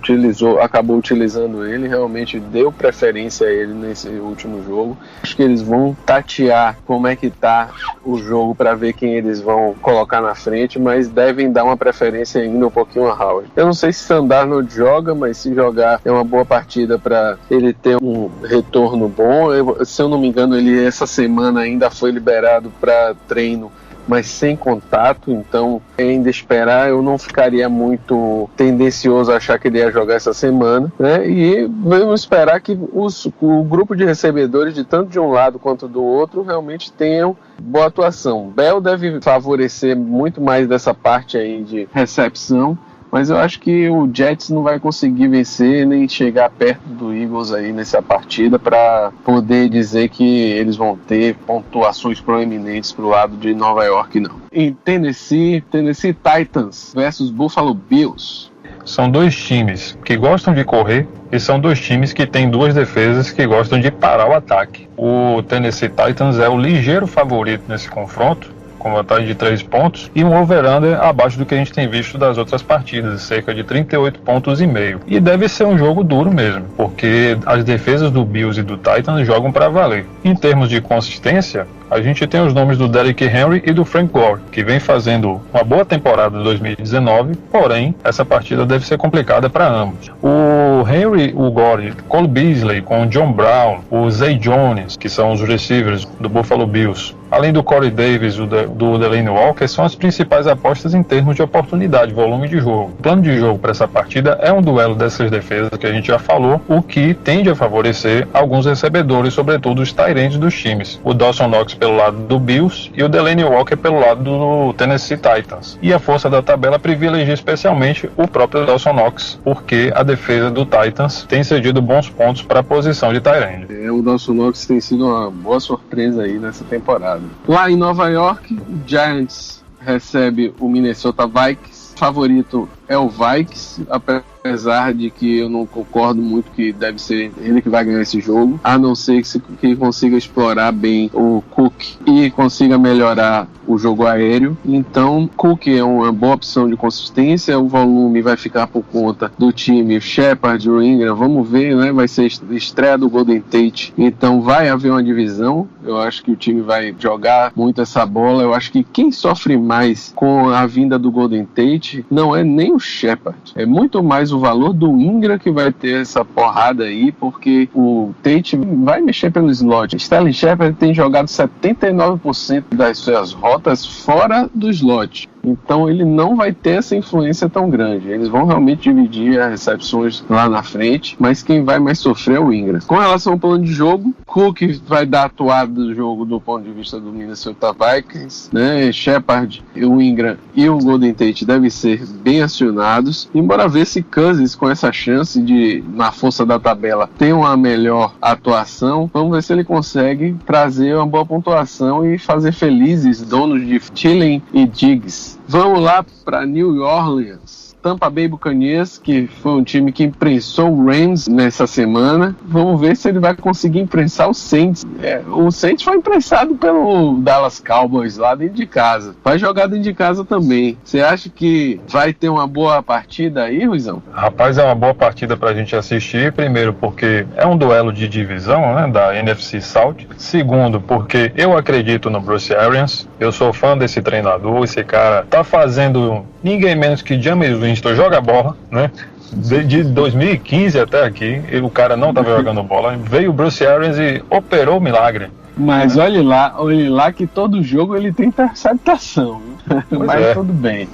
acabou utilizando ele, realmente deu preferência a ele nesse último jogo. Acho que eles vão tatear como é que tá o jogo para ver quem eles vão colocar na frente, mas devem dar uma preferência ainda um pouquinho a Howard. Eu não sei se Sam Darnold joga, mas se jogar é uma boa partida para ele ter um retorno bom. Se eu não me engano, ele essa semana ainda foi liberado para treino, mas sem contato, então ainda esperar. Eu não ficaria muito tendencioso a achar que ele ia jogar essa semana, né? E vamos esperar que o grupo de recebedores, de tanto de um lado quanto do outro, realmente tenham boa atuação. Bell deve favorecer muito mais dessa parte aí de recepção, mas eu acho que o Jets não vai conseguir vencer nem chegar perto do Eagles aí nessa partida para poder dizer que eles vão ter pontuações proeminentes pro lado de Nova York, não. Em Tennessee Titans versus Buffalo Bills. São dois times que gostam de correr e são dois times que têm duas defesas que gostam de parar o ataque. O Tennessee Titans é o ligeiro favorito nesse confronto, com vantagem de 3 pontos, e um over-under abaixo do que a gente tem visto das outras partidas, cerca de 38 pontos e meio. E deve ser um jogo duro mesmo, porque as defesas do Bills e do Titans jogam para valer. Em termos de consistência, a gente tem os nomes do Derrick Henry e do Frank Gore, que vem fazendo uma boa temporada de 2019, porém, essa partida deve ser complicada para ambos. O Henry, o Gore, Cole Beasley com o John Brown, o Zay Jones, que são os receivers do Buffalo Bills, além do Corey Davis e do Delaney Walker, são as principais apostas em termos de oportunidade, volume de jogo. O plano de jogo para essa partida é um duelo dessas defesas que a gente já falou, o que tende a favorecer alguns recebedores, sobretudo os tight ends dos times. O Dawson Knox pelo lado do Bills e o Delaney Walker pelo lado do Tennessee Titans. E a força da tabela privilegia especialmente o próprio Dawson Knox, porque a defesa do Titans tem cedido bons pontos para a posição de tight end. O Dawson Knox tem sido uma boa surpresa aí nessa temporada. Lá em Nova York, o Giants recebe o Minnesota Vikings. O favorito é o Vikings, apesar de que eu não concordo muito que deve ser ele que vai ganhar esse jogo, a não ser que consiga explorar bem o Cook e consiga melhorar o jogo aéreo. Então, Cook é uma boa opção de consistência, o volume vai ficar por conta do time Shepard, o Ingram, vamos ver, né? Vai ser estreia do Golden Tate, então vai haver uma divisão. Eu acho que o time vai jogar muito essa bola. Eu acho que quem sofre mais com a vinda do Golden Tate não é nem o Shepard, é muito mais o valor do Ingram que vai ter essa porrada aí, porque o Tate vai mexer pelo slot. Sterling Shepard tem jogado 79% das suas rotas fora do slot, então ele não vai ter essa influência tão grande. Eles vão realmente dividir as recepções lá na frente, mas quem vai mais sofrer é o Ingram. Com relação ao plano de jogo, Cook vai dar a atuada do jogo do ponto de vista do Minnesota Vikings, né? Shepard, o Ingram e o Golden Tate devem ser bem acionados, embora ver se Cousins, com essa chance de, na força da tabela, ter uma melhor atuação. Vamos ver se ele consegue trazer uma boa pontuação e fazer felizes donos de Thielen e Diggs. Vamos lá para New Orleans. Tampa Bay Buccaneers, que foi um time que imprensou o Rams nessa semana. Vamos ver se ele vai conseguir imprensar o Saints. O Saints foi imprensado pelo Dallas Cowboys lá dentro de casa. Vai jogar dentro de casa também. Você acha que vai ter uma boa partida aí, Ruizão? Rapaz, é uma boa partida pra gente assistir. Primeiro, porque é um duelo de divisão, né, da NFC South. Segundo, porque eu acredito no Bruce Arians. Eu sou fã desse treinador. Esse cara tá fazendo ninguém menos que Jameis Winston joga bola, né? De 2015 até aqui, o cara não estava jogando bola. Veio o Bruce Arians e operou o milagre. Mas olhe lá que todo jogo ele tem interceptação. Mas tudo bem.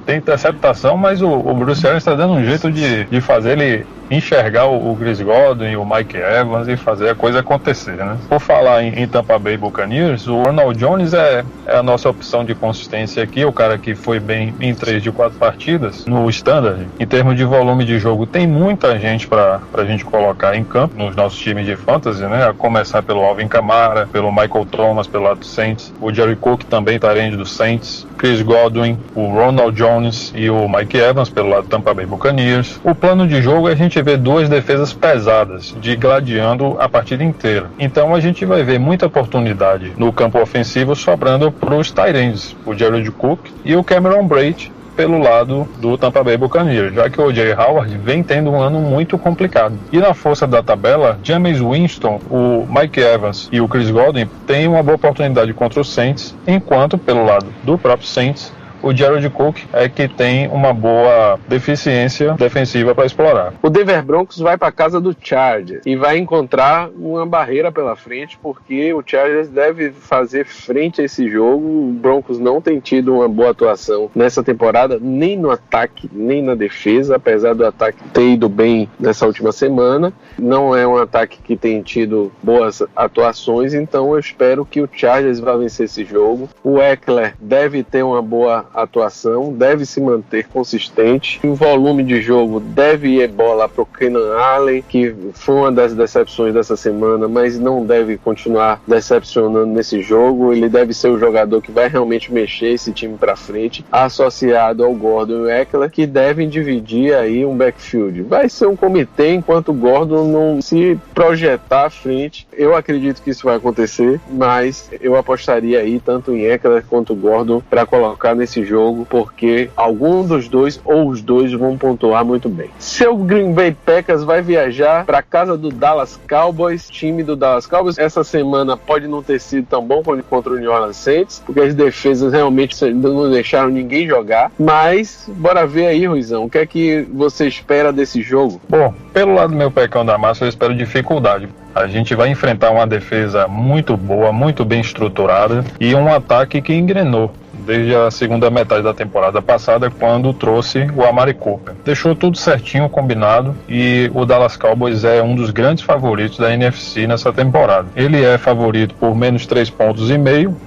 Tem interceptação, mas o Bruce Arians está dando um jeito de fazer ele enxergar o Chris Godwin e o Mike Evans e fazer a coisa acontecer, né? Por falar em Tampa Bay Buccaneers, o Ronald Jones é a nossa opção de consistência aqui, o cara que foi bem em 3 de 4 partidas no Standard. Em termos de volume de jogo, tem muita gente para a gente colocar em campo nos nossos times de fantasy, né? A começar pelo Alvin Kamara, pelo Michael Thomas, pelo lado do Saints, o Jerry Cook também está rende do Saints, Chris Godwin, o Ronald Jones e o Mike Evans pelo lado do Tampa Bay Buccaneers. O plano de jogo é a gente ver 2 defesas pesadas, de gladiando a partida inteira. Então a gente vai ver muita oportunidade no campo ofensivo sobrando para os tight ends, o Jared Cook e o Cameron Brate pelo lado do Tampa Bay Buccaneers, já que o O.J. Howard vem tendo um ano muito complicado. E na força da tabela, Jameis Winston, o Mike Evans e o Chris Godwin têm uma boa oportunidade contra o Saints, enquanto pelo lado do próprio Saints, o Jared Cook é que tem uma boa deficiência defensiva para explorar. O Denver Broncos vai para casa do Chargers e vai encontrar uma barreira pela frente, porque o Chargers deve fazer frente a esse jogo. O Broncos não tem tido uma boa atuação nessa temporada, nem no ataque, nem na defesa, apesar do ataque ter ido bem nessa última semana. Não é um ataque que tem tido boas atuações, então eu espero que o Chargers vá vencer esse jogo. O Eckler deve ter uma boa atuação, deve se manter consistente. O volume de jogo deve ir bola para o Keenan Allen, que foi uma das decepções dessa semana, mas não deve continuar decepcionando nesse jogo. Ele deve ser o jogador que vai realmente mexer esse time para frente, associado ao Gordon e Eckler, que devem dividir aí um backfield. Vai ser um comitê enquanto o Gordon não se projetar à frente. Eu acredito que isso vai acontecer, mas eu apostaria aí tanto em Eckler quanto Gordon para colocar nesse jogo, porque algum dos dois ou os dois vão pontuar muito bem. Seu Green Bay Packers vai viajar para casa do Dallas Cowboys, time do Dallas Cowboys. Essa semana pode não ter sido tão bom contra o New Orleans Saints, porque as defesas realmente não deixaram ninguém jogar, mas bora ver aí, Ruizão, o que é que você espera desse jogo? Bom, pelo lado do meu pecão da massa, eu espero dificuldade. A gente vai enfrentar uma defesa muito boa, muito bem estruturada e um ataque que engrenou desde a segunda metade da temporada passada, quando trouxe o Amari Cooper. Deixou tudo certinho, combinado, e o Dallas Cowboys é um dos grandes favoritos da NFC nessa temporada. Ele é favorito por menos 3,5 pontos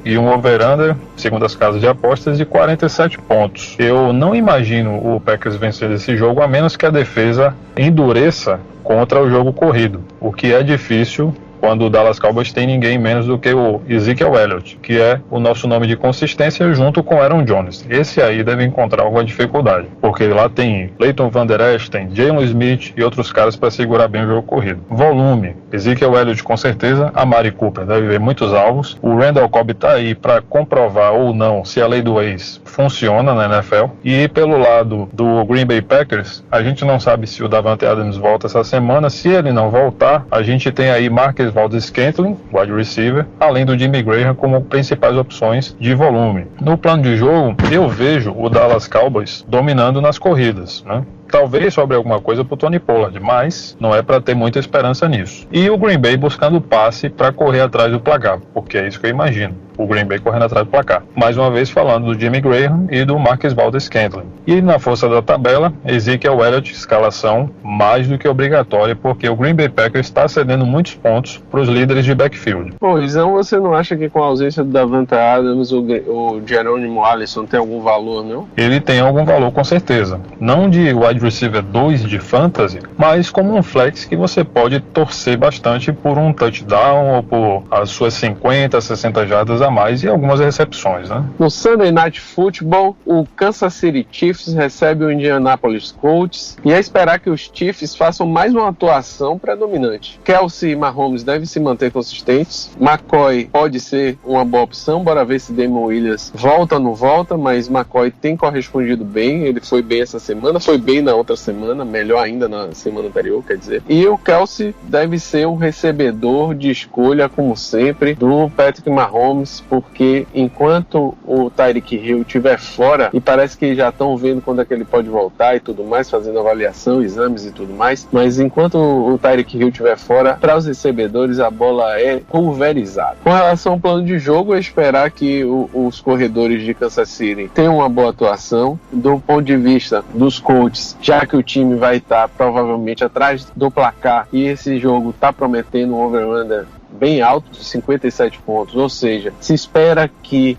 e um over-under, segundo as casas de apostas, de 47 pontos. Eu não imagino o Packers vencer esse jogo, a menos que a defesa endureça contra o jogo corrido, o que é difícil quando o Dallas Cowboys tem ninguém menos do que o Ezekiel Elliott, que é o nosso nome de consistência, junto com Aaron Jones. Esse aí deve encontrar alguma dificuldade, porque lá tem Leighton Van Der Esch, tem Jalen Smith e outros caras para segurar bem o jogo corrido. Volume, Ezekiel Elliott com certeza, Amari Cooper deve ver muitos alvos, o Randall Cobb está aí para comprovar ou não se a lei do ex funciona na NFL, e pelo lado do Green Bay Packers, a gente não sabe se o Davante Adams volta essa semana. Se ele não voltar, a gente tem aí Marquez Valdes-Scantling, wide receiver, além do Jimmy Graham como principais opções de volume. No plano de jogo, eu vejo o Dallas Cowboys dominando nas corridas, né? Talvez sobre alguma coisa pro Tony Pollard, mas não é para ter muita esperança nisso. E o Green Bay buscando passe para correr atrás do placar, porque é isso que eu imagino. O Green Bay correndo atrás do placar. Mais uma vez falando do Jimmy Graham e do Marquez Valdes-Scantling. E na força da tabela, Ezekiel Elliott, escalação mais do que obrigatória, porque o Green Bay Packers está cedendo muitos pontos para os líderes de backfield. Pô, então você não acha que com a ausência do Davante Adams, o Jerônimo Allison tem algum valor, não? Ele tem algum valor, com certeza. Não de wide receiver 2 de fantasy, mas como um flex que você pode torcer bastante por um touchdown ou por as suas 50, 60 jardas a mais e algumas recepções, né? No Sunday Night Football, o Kansas City Chiefs recebe o Indianapolis Colts e é esperar que os Chiefs façam mais uma atuação predominante. Kelce e Mahomes devem se manter consistentes. McCoy pode ser uma boa opção, bora ver se Damon Williams volta ou não volta, mas McCoy tem correspondido bem, ele foi bem essa semana, foi bem na outra semana, melhor ainda na semana anterior, quer dizer. E o Kelce deve ser um recebedor de escolha, como sempre, do Patrick Mahomes, porque enquanto o Tyreek Hill estiver fora, e parece que já estão vendo quando é que ele pode voltar e tudo mais, fazendo avaliação, exames e tudo mais, mas enquanto o Tyreek Hill estiver fora, para os recebedores a bola é pulverizada. Com relação ao plano de jogo, é esperar que os corredores de Kansas City tenham uma boa atuação. Do ponto de vista dos coaches, já que o time vai estar provavelmente atrás do placar e esse jogo está prometendo um over-under bem alto, de 57 pontos, ou seja, se espera que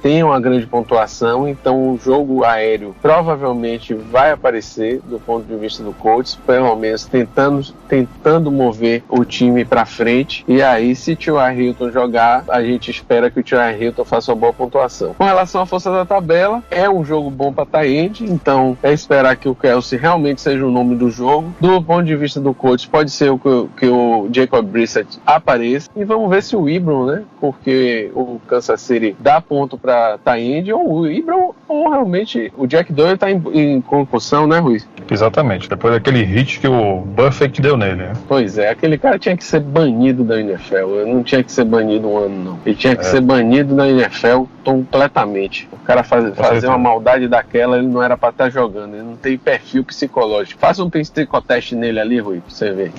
tenha uma grande pontuação, então o jogo aéreo provavelmente vai aparecer do ponto de vista do coach, pelo menos tentando mover o time para frente, e aí se T.Y. Hilton jogar, a gente espera que o T.Y. Hilton faça uma boa pontuação. Com relação à força da tabela, é um jogo bom para tight end, então é esperar que o Kelce realmente seja o nome do jogo. Do ponto de vista do coach, pode ser que o Jacob Brissett apareça, e vamos ver se o Ibram, né? Porque o Kansas City dá ponto para tight end, ou o Ibram, ou realmente o Jack Doyle tá em concussão, né, Rui? Exatamente, depois daquele hit que o Buffett deu nele, né? Pois é, aquele cara tinha que ser banido da NFL, não tinha que ser banido um ano, não. Ele tinha que ser banido da NFL completamente. O cara fazer uma maldade daquela, ele não era para estar jogando, ele não tem perfil psicológico. Faça um psicoteste nele ali, Rui, pra você ver.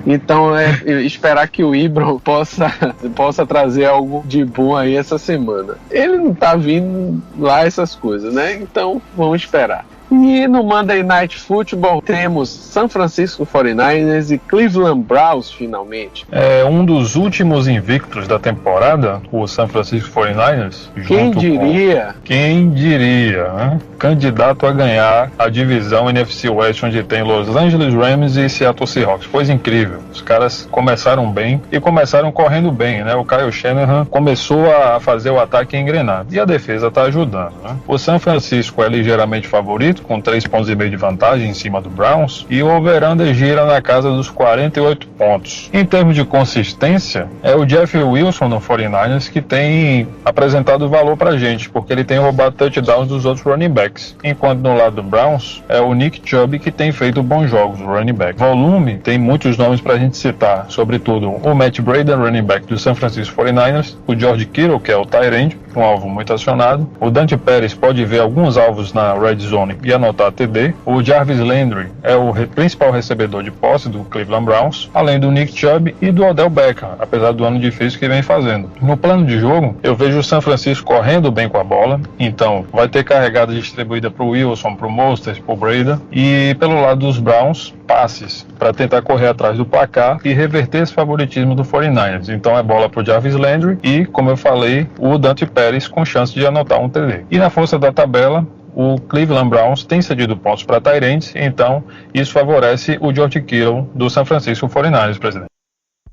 Então esperar que o Ibram possa trazer algo de bom aí essa semana. Ele não tá vindo lá essas coisas, né? Então vamos esperar. E no Monday Night Football temos San Francisco 49ers e Cleveland Browns finalmente. É um dos últimos invictos da temporada, o San Francisco 49ers. Quem diria? Quem diria, né? Candidato a ganhar a divisão NFC West, onde tem Los Angeles Rams e Seattle Seahawks. Coisa incrível. Os caras começaram bem e começaram correndo bem, né? O Kyle Shanahan começou a fazer o ataque engrenar e a defesa está ajudando, né? O San Francisco é ligeiramente favorito, com 3,5 pontos de vantagem em cima do Browns, e o over-under gira na casa dos 48 pontos. Em termos de consistência, é o Jeff Wilson no 49ers que tem apresentado valor pra gente, porque ele tem roubado touchdowns dos outros running backs, enquanto no lado do Browns é o Nick Chubb que tem feito bons jogos, o running back. Volume, tem muitos nomes pra gente citar, sobretudo o Matt Breida, running back do San Francisco 49ers, o George Kittle, que é o tight end, um alvo muito acionado, o Dante Pérez pode ver alguns alvos na red zone e anotar TD. O Jarvis Landry é o principal recebedor de posse do Cleveland Browns, além do Nick Chubb e do Odell Beckham, apesar do ano difícil que vem fazendo. No plano de jogo, eu vejo o San Francisco correndo bem com a bola, então vai ter carregada distribuída para o Wilson, para o Mostert, para o Breida, e pelo lado dos Browns, passes para tentar correr atrás do placar e reverter esse favoritismo do 49ers. Então é bola para o Jarvis Landry e, como eu falei, o Dante Pérez com chance de anotar um TD. E na força da tabela, o Cleveland Browns tem cedido pontos para tight ends, então isso favorece o George Kittle do San Francisco 49ers, presidente.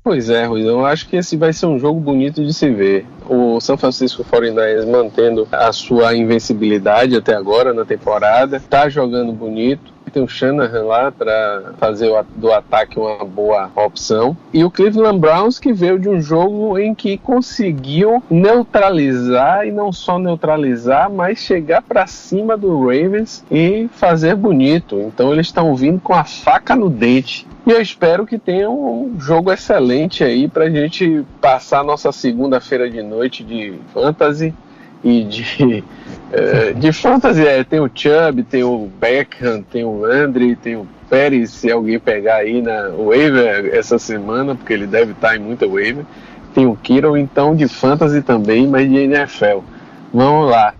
Pois é, Rui, eu acho que esse vai ser um jogo bonito de se ver. O San Francisco 49ers mantendo a sua invencibilidade até agora na temporada, tá jogando bonito. Tem o Shanahan lá para fazer do ataque uma boa opção. E o Cleveland Browns, que veio de um jogo em que conseguiu neutralizar, e não só neutralizar, mas chegar para cima do Ravens e fazer bonito. Então eles estão vindo com a faca no dente. E eu espero que tenha um jogo excelente aí para a gente passar nossa segunda-feira de noite de fantasy. E de fantasy tem o Chubb, tem o Beckham, tem o Landry, tem o Pérez, se alguém pegar aí na waiver essa semana, porque ele deve estar em muita waiver. Tem o Kittle, então de fantasy também, mas de NFL. Vamos lá.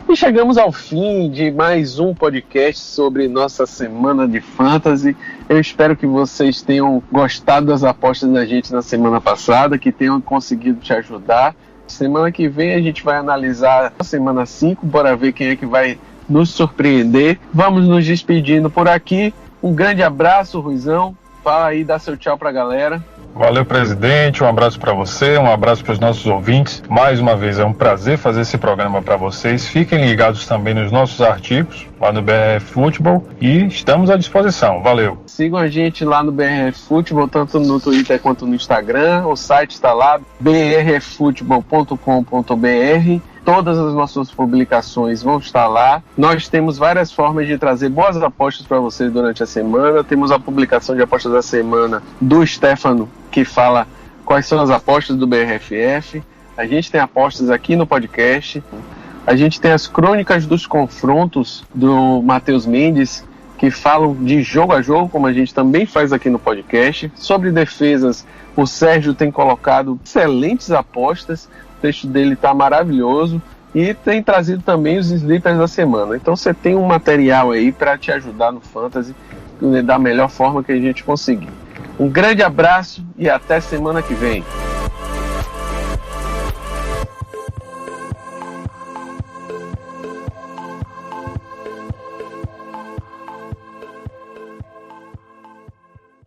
E chegamos ao fim de mais um podcast sobre nossa semana de fantasy. Eu espero que vocês tenham gostado das apostas da gente na semana passada, que tenham conseguido te ajudar. Semana que vem a gente vai analisar a semana 5, bora ver quem é que vai nos surpreender. Vamos nos despedindo por aqui. Um grande abraço, Ruizão. Fala aí, dá seu tchau pra galera. Valeu, presidente, um abraço para você, um abraço para os nossos ouvintes. Mais uma vez, é um prazer fazer esse programa para vocês. Fiquem ligados também nos nossos artigos lá no BRF Futebol e estamos à disposição. Valeu. Sigam a gente lá no BRF Futebol, tanto no Twitter quanto no Instagram. O site está lá, brffutebol.com.br. Todas as nossas publicações vão estar lá. Nós temos várias formas de trazer boas apostas para vocês durante a semana. Temos a publicação de apostas da semana do Stefano, que fala quais são as apostas do BRFF. A gente tem apostas aqui no podcast. A gente tem as crônicas dos confrontos do Matheus Mendes, que falam de jogo a jogo, como a gente também faz aqui no podcast. Sobre defesas, o Sérgio tem colocado excelentes apostas, o texto dele está maravilhoso, e tem trazido também os sleepers da semana. Então você tem um material aí para te ajudar no Fantasy da melhor forma que a gente conseguir. Um grande abraço e até semana que vem.